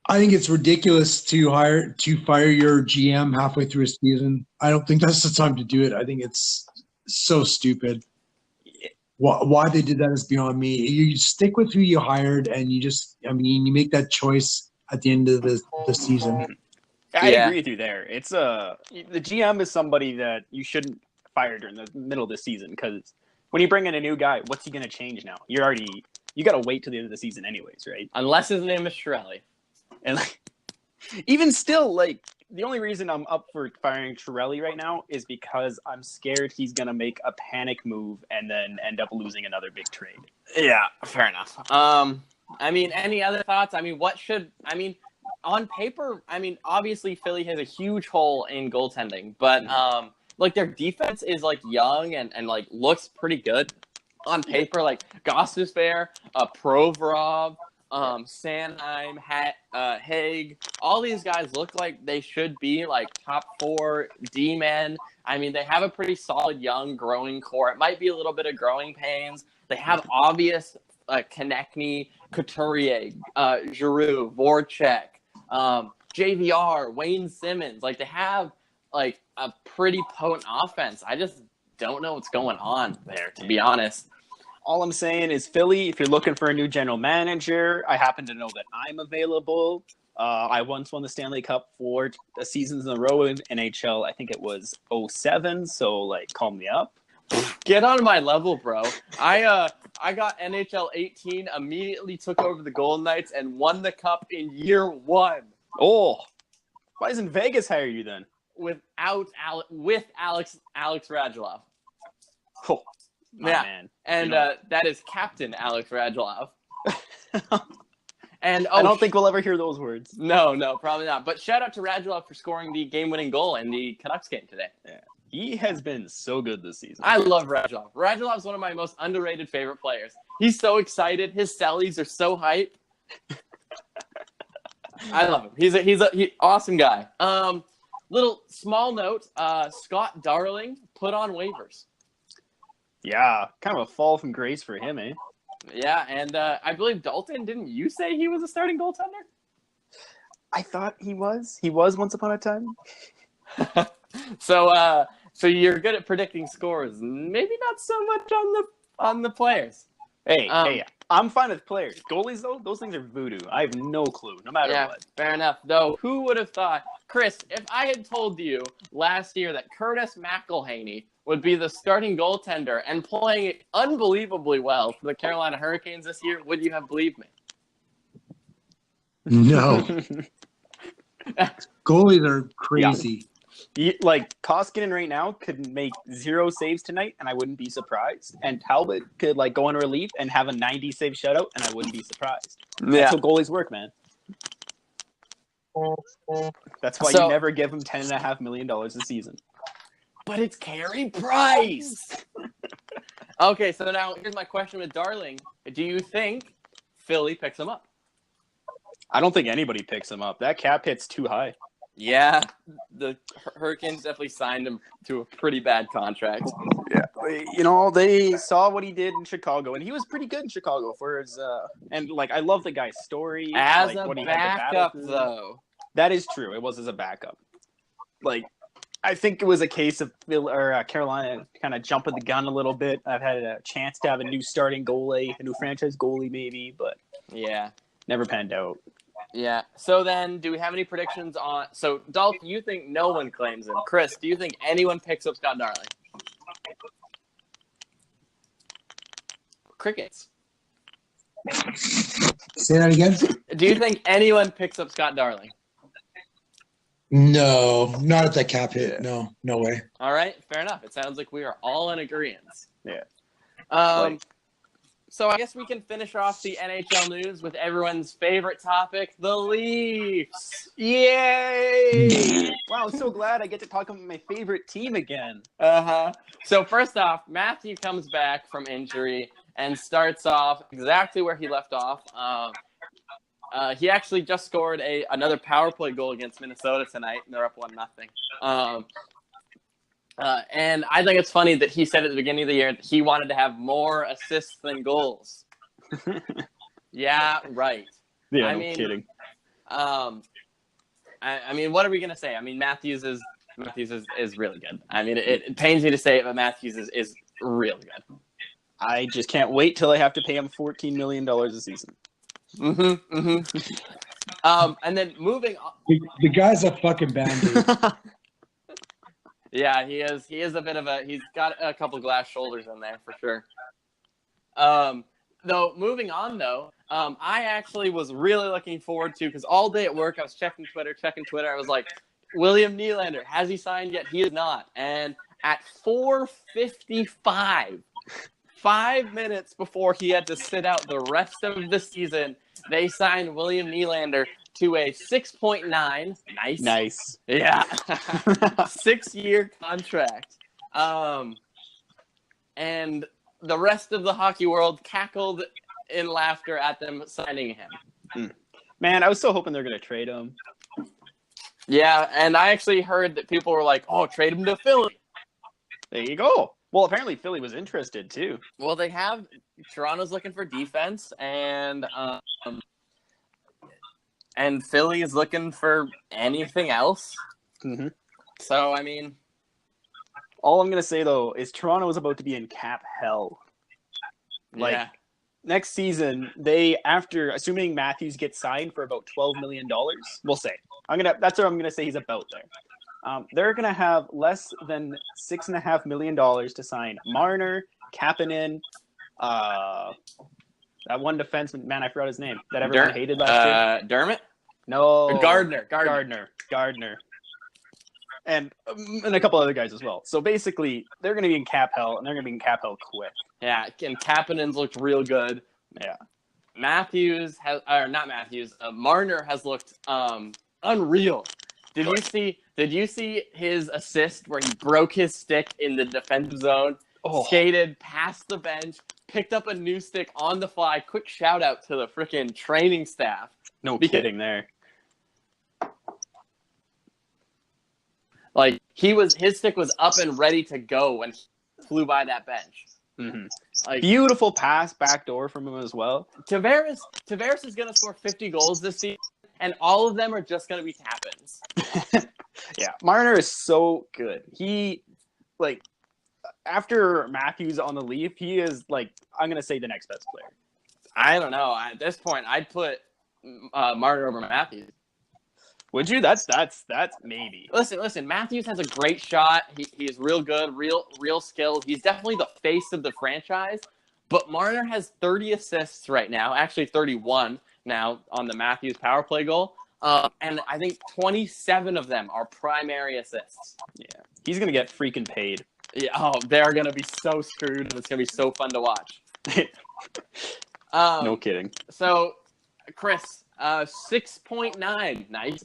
I think it's ridiculous to fire your GM halfway through a season. I don't think that's the time to do it. I think it's so stupid. Why they did that is beyond me. You stick with who you hired, and you make that choice at the end of the season. I agree with you there. It's the GM is somebody that you shouldn't fire during the middle of the season because when you bring in a new guy, what's he going to change now? You got to wait till the end of the season anyways, right? Unless his name is Shirelli. And even still, the only reason I'm up for firing Shirelli right now is because I'm scared he's going to make a panic move and then end up losing another big trade. Yeah, fair enough. Any other thoughts? On paper, obviously Philly has a huge hole in goaltending, but their defense is young and looks pretty good on paper. Gostisbehere, Provorov, Sanheim, Haig, all these guys look like they should be top 4 D-men. They have a pretty solid young growing core. It might be a little bit of growing pains. They have obvious Konechny, Couturier, Giroux, Voracek, JVR, Wayne Simmons. They have a pretty potent offense. I just don't know what's going on there, to be honest. All I'm saying is, Philly, if you're looking for a new general manager, I happen to know that I'm available. I once won the Stanley Cup 4 seasons in a row in NHL. I think it was 2007, so call me up. Get on my level, bro. I got NHL 18, immediately took over the Golden Knights, and won the cup in year 1. Oh, why doesn't Vegas hire you then? With Alex Radulov. Oh, man. And that is Captain Alex Radulov. And I don't think we'll ever hear those words. No, probably not. But shout out to Radulov for scoring the game-winning goal in the Canucks game today. Yeah. He has been so good this season. I love Radulov. Radulov's one of my most underrated favorite players. He's so excited. His sellies are so hype. I love him. He's an awesome guy. Little small note, Scott Darling put on waivers. Yeah, kind of a fall from grace for him, eh? Yeah, and I believe Dalton, didn't you say he was a starting goaltender? I thought he was. He was once upon a time. So you're good at predicting scores. Maybe not so much on the players. Hey, I'm fine with players. Goalies, though, those things are voodoo. I have no clue, no matter what. Fair enough. Though, who would have thought, Chris, if I had told you last year that Curtis McElhaney would be the starting goaltender and playing unbelievably well for the Carolina Hurricanes this year, would you have believed me? No. Goalies are crazy. Yeah. Koskinen right now could make 0 saves tonight, and I wouldn't be surprised. And Talbot could go in relief and have a 90-save shutout, and I wouldn't be surprised. Yeah. That's how goalies work, man. That's why you never give him $10.5 million a season. But it's Carey Price. Okay, so now here's my question with Darling. Do you think Philly picks him up? I don't think anybody picks him up. That cap hit's too high. Yeah, the Hurricanes definitely signed him to a pretty bad contract. Yeah, they saw what he did in Chicago, and he was pretty good in Chicago for his. I love the guy's story. As a backup, though. That is true. It was as a backup. I think it was a case of Carolina kind of jumping the gun a little bit. I've had a chance to have a new starting goalie, a new franchise goalie maybe, but yeah, never panned out. Yeah. So then, do we have any predictions on? So, Dolph, you think no one claims him? Chris, do you think anyone picks up Scott Darling? Crickets. Say that again. Do you think anyone picks up Scott Darling? No, not at that cap hit. No way. All right, fair enough. It sounds like we are all in agreement. Yeah. So I guess we can finish off the NHL news with everyone's favorite topic, the Leafs. Yay! Wow, I'm so glad I get to talk about my favorite team again. So first off, Matthew comes back from injury and starts off exactly where he left off. He actually just scored another power play goal against Minnesota tonight, and they're up 1-0. And I think it's funny that he said at the beginning of the year that he wanted to have more assists than goals. Yeah, right. Yeah, kidding. I mean, what are we gonna say? I mean, Matthews is really good. I mean, it pains me to say it, but Matthews is really good. I just can't wait till I have to pay him $14 million a season. And then moving on. The guy's a fucking band-aid. Yeah, he is. He is a bit of a. He's got a couple glass shoulders in there for sure. Though moving on though, I actually was really looking forward to because all day at work I was checking Twitter. I was like, William Nylander, has he signed yet? He is not. And at 4:55, 5 minutes before he had to sit out the rest of the season, they signed William Nylander to a 6.9. Nice. Yeah. 6-year contract. And the rest of the hockey world cackled in laughter at them signing him. Man, I was so hoping they're going to trade him. Yeah, and I actually heard that people were like, oh, trade him to Philly. There you go. Well, apparently Philly was interested too. Well, they have Toronto's looking for defense, and Philly is looking for anything else. Mm-hmm. So, I mean, all I'm gonna say though is Toronto is about to be in cap hell. Like next season, after assuming Matthews gets signed for about $12 million, we'll say that's what I'm gonna say he's about there. They're going to have less than $6.5 million to sign Marner, Kapanen, that one defenseman, man, I forgot his name, that everyone hated last year. Dermott? No. Gardner. And a couple other guys as well. So basically, they're going to be in cap hell, and they're going to be in cap hell quick. Yeah, and Kapanen's looked real good. Yeah. Marner has looked unreal. Did you see his assist where he broke his stick in the defensive zone, skated past the bench, picked up a new stick on the fly? Quick shout out to the freaking training staff. Kidding there. Like his stick was up and ready to go when he flew by that bench. Mm-hmm. Like, beautiful pass backdoor from him as well. Tavares is going to score 50 goals this season, and all of them are just going to be tap-ins. Yeah, Marner is so good. He, after Matthews on the Leaf, he is, I'm going to say the next best player. I don't know. At this point, I'd put Marner over Matthews. Would you? That's maybe. Listen. Matthews has a great shot. He's real good, real skilled. He's definitely the face of the franchise. But Marner has 30 assists right now. Actually, 31 now on the Matthews power play goal. And I think 27 of them are primary assists. Yeah, he's gonna get freaking paid. Yeah. they're gonna be so screwed, and it's gonna be so fun to watch. No kidding. So, Chris. 6.9, nice.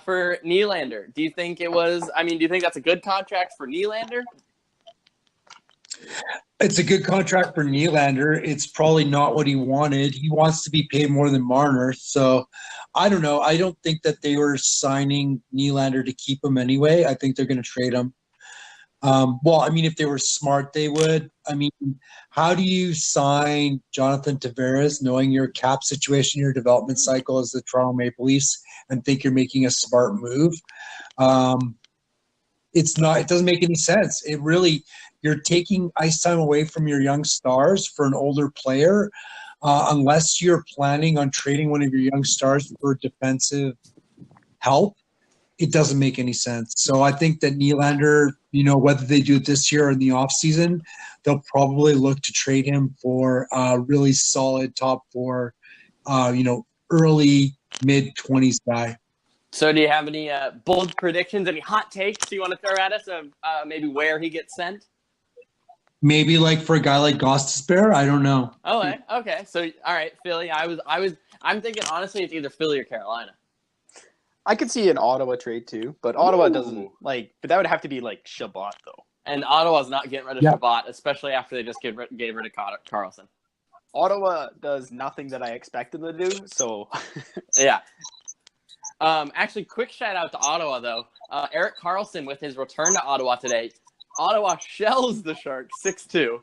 For Nylander. Do you think that's a good contract for Nylander? It's a good contract for Nylander. It's probably not what he wanted. He wants to be paid more than Marner. So I don't know. I don't think that they were signing Nylander to keep him anyway. I think they're going to trade him. If they were smart, they would. How do you sign Jonathan Tavares knowing your cap situation, your development cycle as the Toronto Maple Leafs, and think you're making a smart move? It doesn't make any sense. You're taking ice time away from your young stars for an older player, unless you're planning on trading one of your young stars for defensive help. It doesn't make any sense. So I think that Nylander, whether they do it this year or in the offseason, they'll probably look to trade him for a really solid top four, early, mid-20s guy. So do you have any bold predictions, any hot takes you want to throw at us of maybe where he gets sent? Maybe for a guy like Gostisbehere, I don't know. Oh, okay. So, all right, Philly. I'm thinking, honestly, it's either Philly or Carolina. I could see an Ottawa trade too, but Ottawa doesn't but that would have to be Shabbat though. And Ottawa's not getting rid of Shabbat, especially after they just gave rid of Carlson. Ottawa does nothing that I expected them to do, so yeah. Actually, quick shout out to Ottawa though. Erik Karlsson with his return to Ottawa today. Ottawa shells the Sharks 6-2.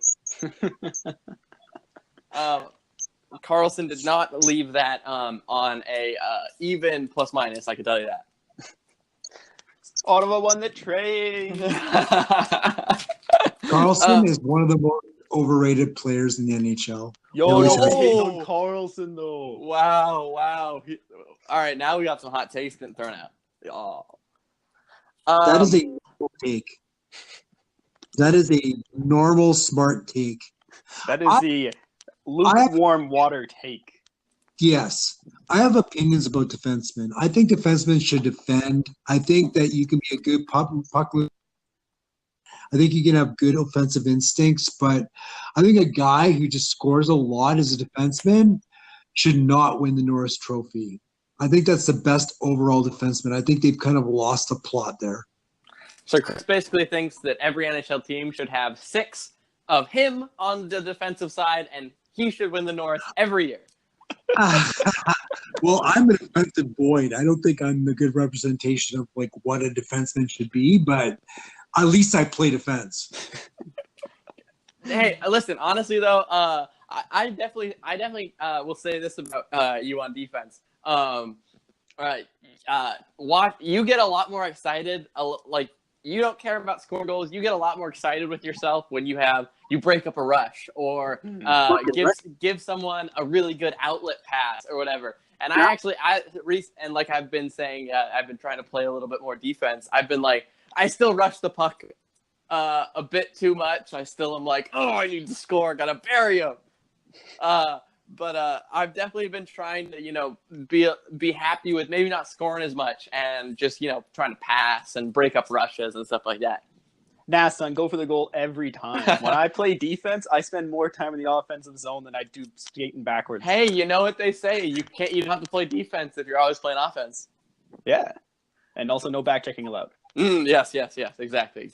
Karlsson did not leave that on a even plus minus, I can tell you that. Ottawa won the trade. Karlsson is one of the most overrated players in the NHL. On Karlsson though. Wow. All right, now we got some hot takes getting thrown out. That is a take. That is a normal, smart take. That is the lukewarm water take. Yes. I have opinions about defensemen. I think defensemen should defend. I think that you can be a good puck. I think you can have good offensive instincts, but I think a guy who just scores a lot as a defenseman should not win the Norris Trophy. I think that's the best overall defenseman. I think they've kind of lost the plot there. So Chris basically thinks that every NHL team should have 6 of him on the defensive side, and he should win the Norris every year. Well, I'm an offensive Boyd. I don't think I'm a good representation of like what a defenseman should be, but at least I play defense. Hey, listen. Honestly, though, I definitely will say this about you on defense. You get a lot more excited. Like you don't care about scoring goals. You get a lot more excited with yourself when you break up a rush or give someone a really good outlet pass or whatever. And and like I've been saying, I've been trying to play a little bit more defense. I've been like, I still rush the puck a bit too much. I still am like, oh, I need to score. Gotta bury him. But I've definitely been trying to, be happy with maybe not scoring as much and just, trying to pass and break up rushes and stuff like that. Nah, son, go for the goal every time. When I play defense, I spend more time in the offensive zone than I do skating backwards. Hey, you know what they say? You don't have to play defense if you're always playing offense. Yeah. And also no back checking allowed. Yes, exactly.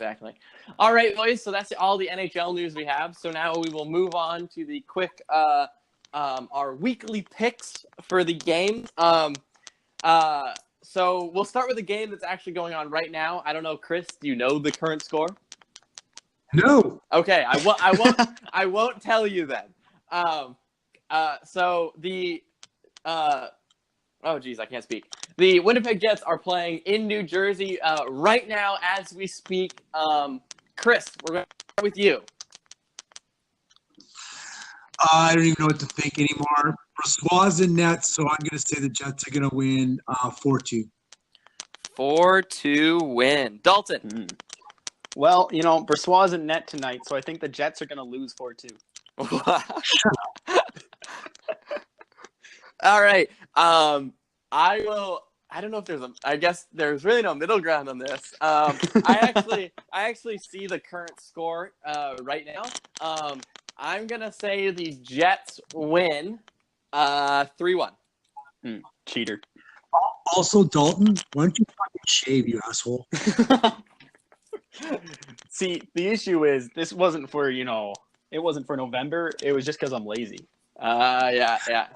All right, boys, so that's all the NHL news we have. So now we will move on to the quick our weekly picks for the game. So we'll start with a game that's actually going on right now. I don't know, Chris, do you know the current score? No. Okay, I won't tell you then. So the oh geez, I can't speak. The Winnipeg Jets are playing in New Jersey right now as we speak. Chris, we're going to start with you. I don't even know what to think anymore. Brossois in net, so I'm going to say the Jets are going to win 4-2. 4-2 win. Dalton. Well, Brossois in net tonight, so I think the Jets are going to lose 4-2. All right. I don't know if I guess there's really no middle ground on this. I actually see the current score right now. I'm going to say the Jets win 3-1. Cheater. Also, Dalton, why don't you fucking shave, you asshole? See, the issue is this wasn't for, it wasn't for November. It was just because I'm lazy. Yeah.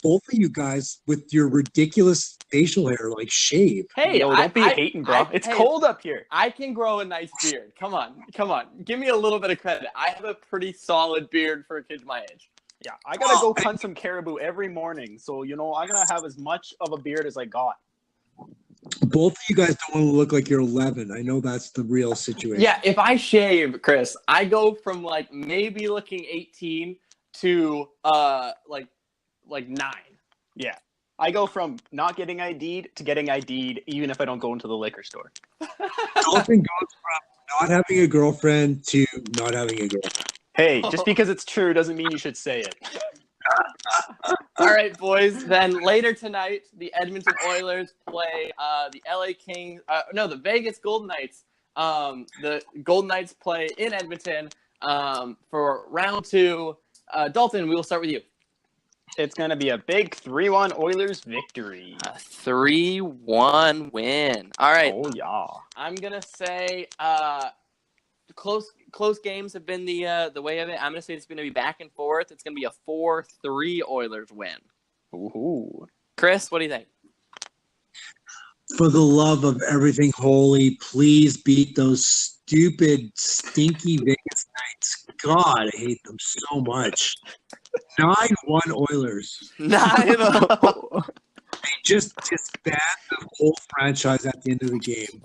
Both of you guys with your ridiculous facial hair, like shave. Hey, don't be hating, bro. It's cold up here. I can grow a nice beard. Come on. Give me a little bit of credit. I have a pretty solid beard for a kid my age. Yeah, I gotta go hunt some caribou every morning, so I'm gonna have as much of a beard as I got. Both of you guys don't want to look like you're 11. I know that's the real situation. Yeah, if I shave, Chris, I go from like maybe looking 18 to like 9. Yeah. I go from not getting ID'd to getting ID'd even if I don't go into the liquor store. Dalton goes from not having a girlfriend to not having a girlfriend. Hey, just because it's true doesn't mean you should say it. All right, boys. Then later tonight, the Edmonton Oilers play the LA Kings. The Vegas Golden Knights. The Golden Knights play in Edmonton for round 2. Dalton, we will start with you. It's going to be a big 3-1 Oilers victory. A 3-1 win. All right. Oh, yeah. I'm going to say close games have been the way of it. I'm going to say it's going to be back and forth. It's going to be a 4-3 Oilers win. Ooh. Chris, what do you think? For the love of everything holy, please beat those stupid, stinky Vegas Knights. God, I hate them so much. 9-1 Oilers. 9-0. They just disband the whole franchise at the end of the game.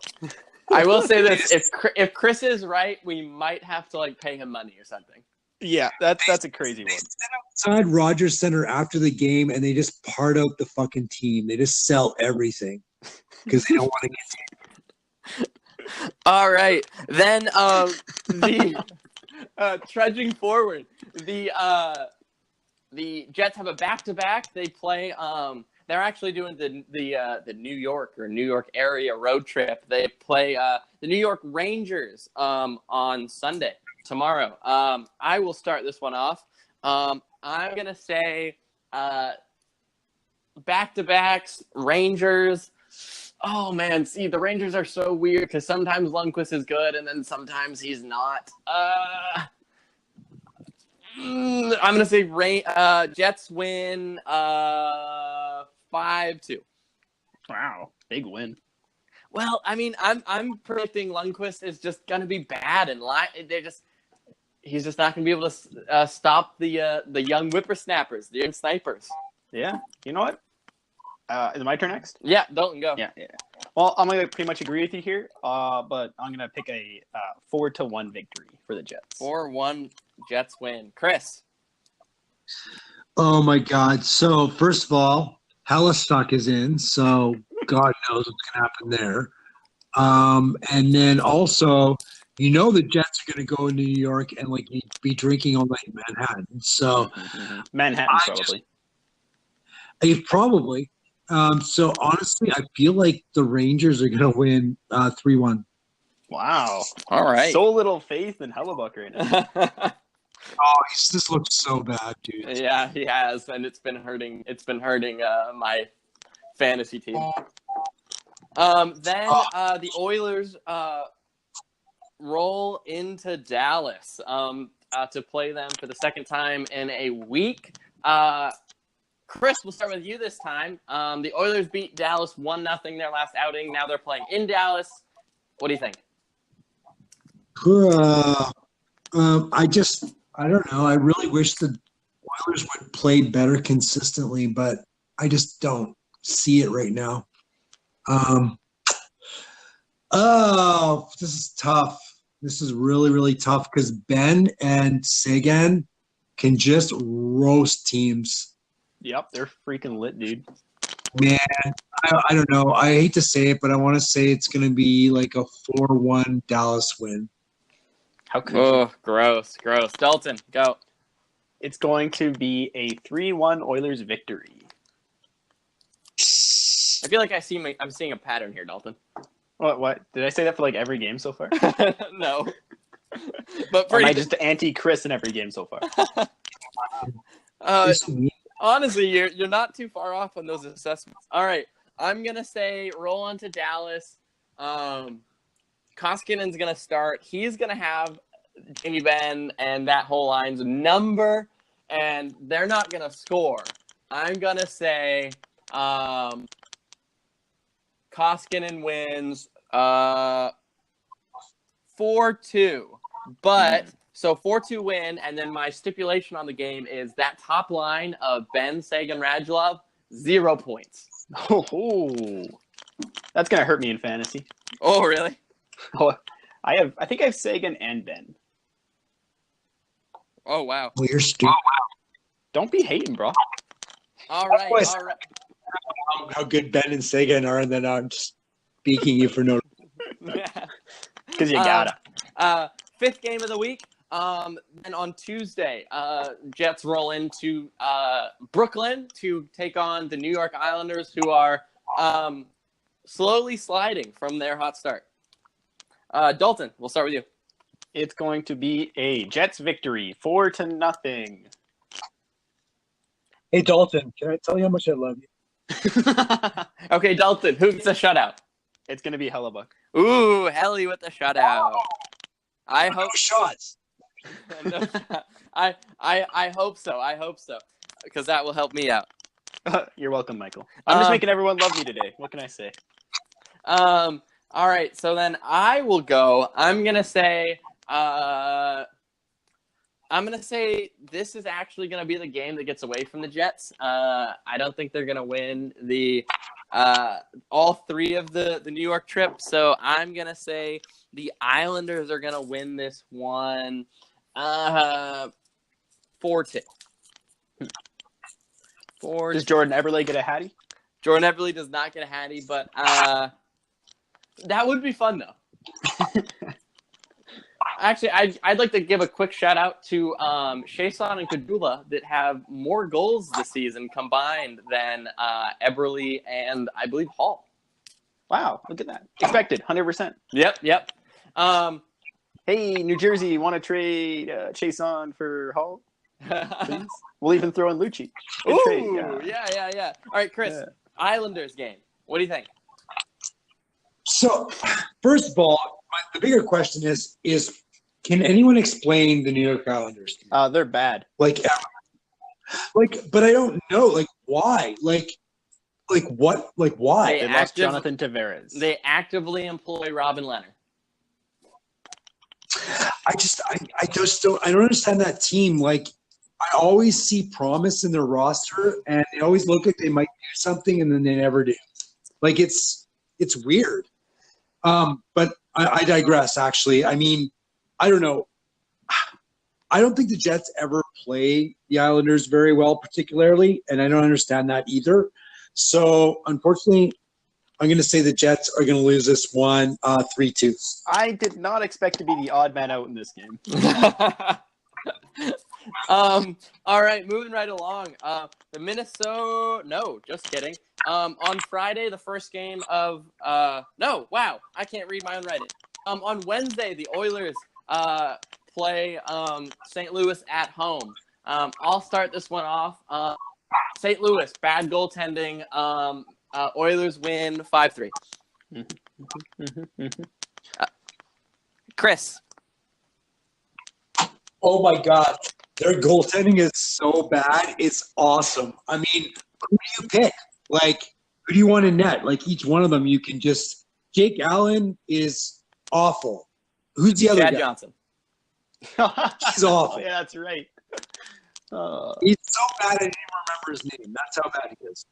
I will say this: if Chris is right, we might have to pay him money or something. Yeah, that's a crazy one. They sit outside Rogers Center after the game, and they just part out the fucking team. They just sell everything because they don't want to get taken. All right. Then the trudging forward, the Jets have a back-to-back. They play. They're actually doing the New York area road trip. They play the New York Rangers on Sunday tomorrow. I will start this one off. I'm gonna say back-to-backs Rangers. Oh man, see the Rangers are so weird because sometimes Lundqvist is good and then sometimes he's not. I'm gonna say Jets win 5-2. Wow, big win. Well, I mean, I'm predicting Lundqvist is just gonna be bad and he's just not gonna be able to stop the young whippersnappers, the young snipers. Yeah, you know what? Is it my turn next? Yeah, Dalton, go. Yeah. Well, I'm gonna pretty much agree with you here, but I'm gonna pick a 4-1 victory for the Jets. 4-1 Jets win. Chris. Oh my God! So first of all, HelleSuck is in, so God knows what's gonna happen there. And then also, the Jets are gonna go into New York and be drinking all night in Manhattan. So Manhattan probably. Probably. So honestly, I feel like the Rangers are gonna win 3-1. Wow. All right. So little faith in HelleSuck right now. Oh, he's just looked so bad, dude. Yeah, he has, and it's been hurting. It's been hurting my fantasy team. Then the Oilers roll into Dallas to play them for the second time in a week. Chris, we'll start with you this time. The Oilers beat Dallas 1-0 their last outing. Now they're playing in Dallas. What do you think? I don't know. I really wish the Oilers would play better consistently, but I just don't see it right now. This is tough. This is really, really tough because Ben and Sagan can just roast teams. Yep, they're freaking lit, dude. Man, I don't know. I hate to say it, but I want to say it's going to be like a 4-1 Dallas win. How could you? Gross. Dalton, go. It's going to be a 3-1 Oilers victory. I feel like I'm seeing a pattern here, Dalton. What? Did I say that for every game so far? No. But am I just anti-Chris in every game so far? Honestly, you're not too far off on those assessments. All right, I'm gonna say roll on to Dallas. Koskinen's gonna start. He's gonna have Jamie Benn and that whole line's number, and they're not gonna score. I'm gonna say Koskinen wins 4-2, but. So 4-2 win, and then my stipulation on the game is that top line of Ben, Sagan, Radulov, 0 points. Oh, that's gonna hurt me in fantasy. Oh, really? Oh, I think I have Sagan and Ben. Oh, wow. Well, you're stupid. Don't be hating, bro. All right. How good Ben and Sagan are, and then I'm speaking you for no reason. Because you gotta. Fifth game of the week. Then on Tuesday, Jets roll into Brooklyn to take on the New York Islanders, who are slowly sliding from their hot start. Dalton, we'll start with you. It's going to be a Jets victory, 4-0. Hey, Dalton, can I tell you how much I love you? Okay, Dalton, who gets a shutout? It's going to be HelleSuck. Ooh, Helly with the shutout. I hope shots. I hope so. Because that will help me out. You're welcome, Michael. I'm just making everyone love me today. What can I say? All right, so then I will go. I'm gonna say this is actually gonna be the game that gets away from the Jets. I don't think they're gonna win the all three of the New York trip. So I'm gonna say the Islanders are gonna win this one 4-2. Does Jordan Eberle get a hattie? Jordan Eberle does not get a hattie, but that would be fun though. Actually, I'd like to give a quick shout out to Chason and Kadula that have more goals this season combined than Eberle and I believe Hall. Wow, look at that. Expected, 100%. Yep. Hey, New Jersey, want to trade Chason for Hall? Please? We'll even throw in Lucci. Good trade. Yeah. All right, Chris, Islanders game. What do you think? So, first of all, the bigger question is can anyone explain the New York Islanders? They're bad. But I don't know, why? What? Why? They lost Jonathan Tavares. They actively employ Robin Leonard. I don't understand that team. I always see promise in their roster, and they always look like they might do something, and then they never do. It's weird. But I digress, actually. I mean, I don't know. I don't think the Jets ever play the Islanders very well, particularly, and I don't understand that either. So, unfortunately, I'm going to say the Jets are going to lose this one 3-2. I did not expect to be the odd man out in this game. All right, moving right along. The Minnesota – no, just kidding. On Friday, the first game of no, wow, I can't read my own writing. On Wednesday, the Oilers play St. Louis at home. I'll start this one off. St. Louis, bad goaltending. Oilers win 5-3. Chris. Oh, my God. Their goaltending is so bad. It's awesome. I mean, who do you pick? Who do you want in net? Each one of them, you can just – Jake Allen is awful. Who's the other guy? Chad Johnson. He's awful. Oh, yeah, that's right. He's so bad I didn't even remember his name. That's how bad he is.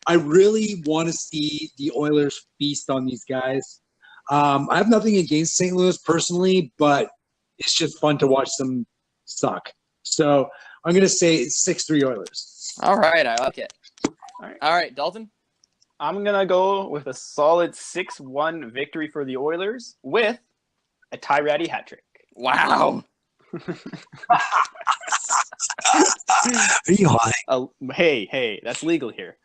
I really want to see the Oilers feast on these guys. I have nothing against St. Louis personally, but it's just fun to watch them suck. So I'm going to say 6-3 Oilers. All right, I like it. All right, Dalton? I'm going to go with a solid 6-1 victory for the Oilers with a Ty Ratty hat trick. Wow. Are you high? Hey, that's legal here.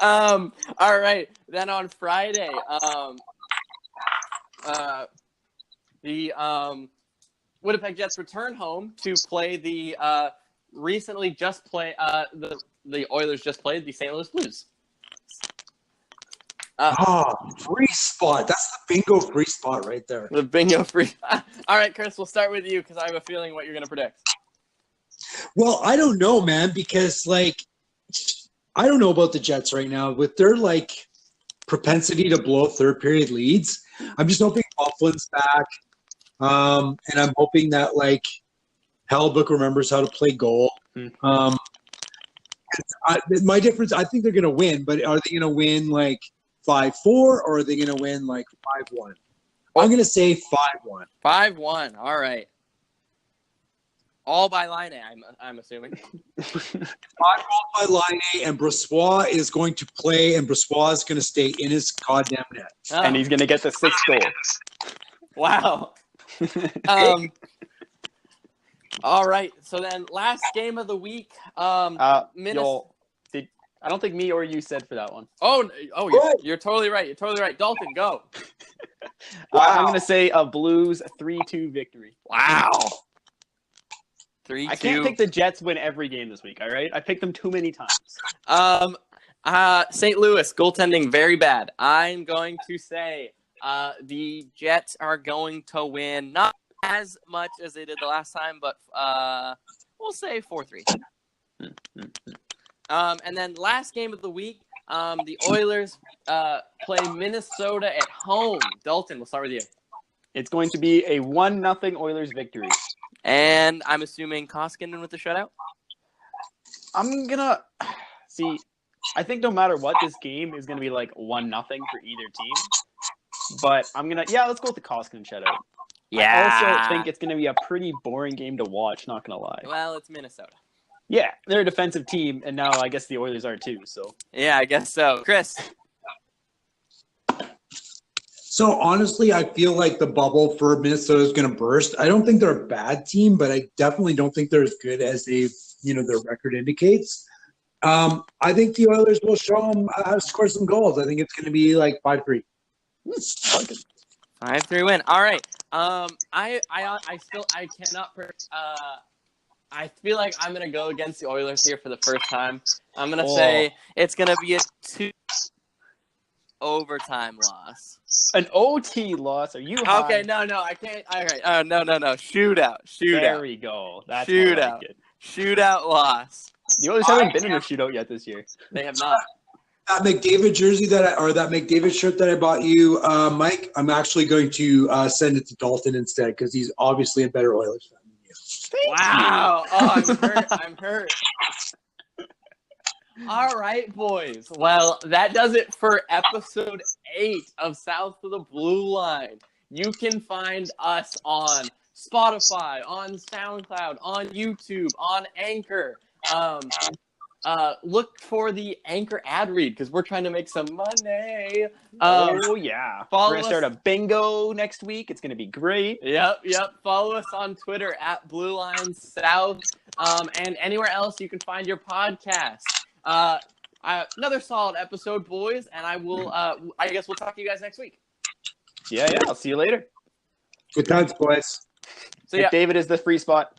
All right. Then on Friday, the Winnipeg Jets return home to play the recently just play the Oilers just played the St. Louis Blues. Free spot. That's the bingo free spot right there. The bingo free. All right, Chris, we'll start with you because I have a feeling what you're going to predict. Well, I don't know, man, because I don't know about the Jets right now with their propensity to blow third period leads. I'm just hoping Coughlin's back, and I'm hoping that Hellbuck remembers how to play goal. My difference, I think they're going to win, but are they going to win 5-4 or are they going to win 5-1? I'm going to say 5-1. 5-1. All right. All by Line A, I'm assuming. 5 goals by Line A, and Brossoit is going to play, and Brossoit is going to stay in his goddamn net. Oh. And he's going to get the 6th goal. Wow. All right. So then, last game of the week. Minnesota. I don't think me or you said for that one. You're totally right. You're totally right. Dalton, go. I'm going to say a Blues 3-2 victory. Wow. 3-2. I can't pick the Jets win every game this week, all right? I picked them too many times. St. Louis, goaltending very bad. I'm going to say the Jets are going to win, not as much as they did the last time, but we'll say 4-3. And then last game of the week, the Oilers play Minnesota at home. Dalton, we'll start with you. It's going to be a 1-0 Oilers victory. And I'm assuming Koskinen with the shutout? I'm going to – see, I think no matter what, this game is going to be 1-0 for either team. But I'm going to – yeah, let's go with the Koskinen shutout. Yeah. I also think it's going to be a pretty boring game to watch, not going to lie. Well, it's Minnesota. Yeah, they're a defensive team, and now I guess the Oilers are too. So yeah, I guess so. Chris? So honestly, I feel like the bubble for Minnesota is going to burst. I don't think they're a bad team, but I definitely don't think they're as good as their record indicates. I think the Oilers will show them how to score some goals. I think it's going to be like 5-3. 5-3 win. All right. I cannot. I feel like I'm gonna go against the Oilers here for the first time. I'm gonna say it's gonna be a 2 overtime loss. An OT loss? Are you high? Okay, no, I can't. All right. No. Shootout. There we go. That's shootout. More like it. Shootout loss. The Oilers haven't been in a shootout yet this year. They have not. That McDavid jersey that McDavid shirt that I bought you, Mike, I'm actually going to send it to Dalton instead because he's obviously a better Oilers fan than you. Wow. Oh, I'm hurt. All right, boys. Well, that does it for episode 8 of South of the Blue Line. You can find us on Spotify, on SoundCloud, on YouTube, on Anchor. Look for the Anchor ad read because we're trying to make some money. We're gonna start a bingo next week. It's gonna be great. Yep. Follow us on Twitter at Blue Line South, and anywhere else you can find your podcast. Another solid episode, boys, and I guess we'll talk to you guys next week. Yeah. I'll see you later. Good times, boys. So yeah, David is the free spot.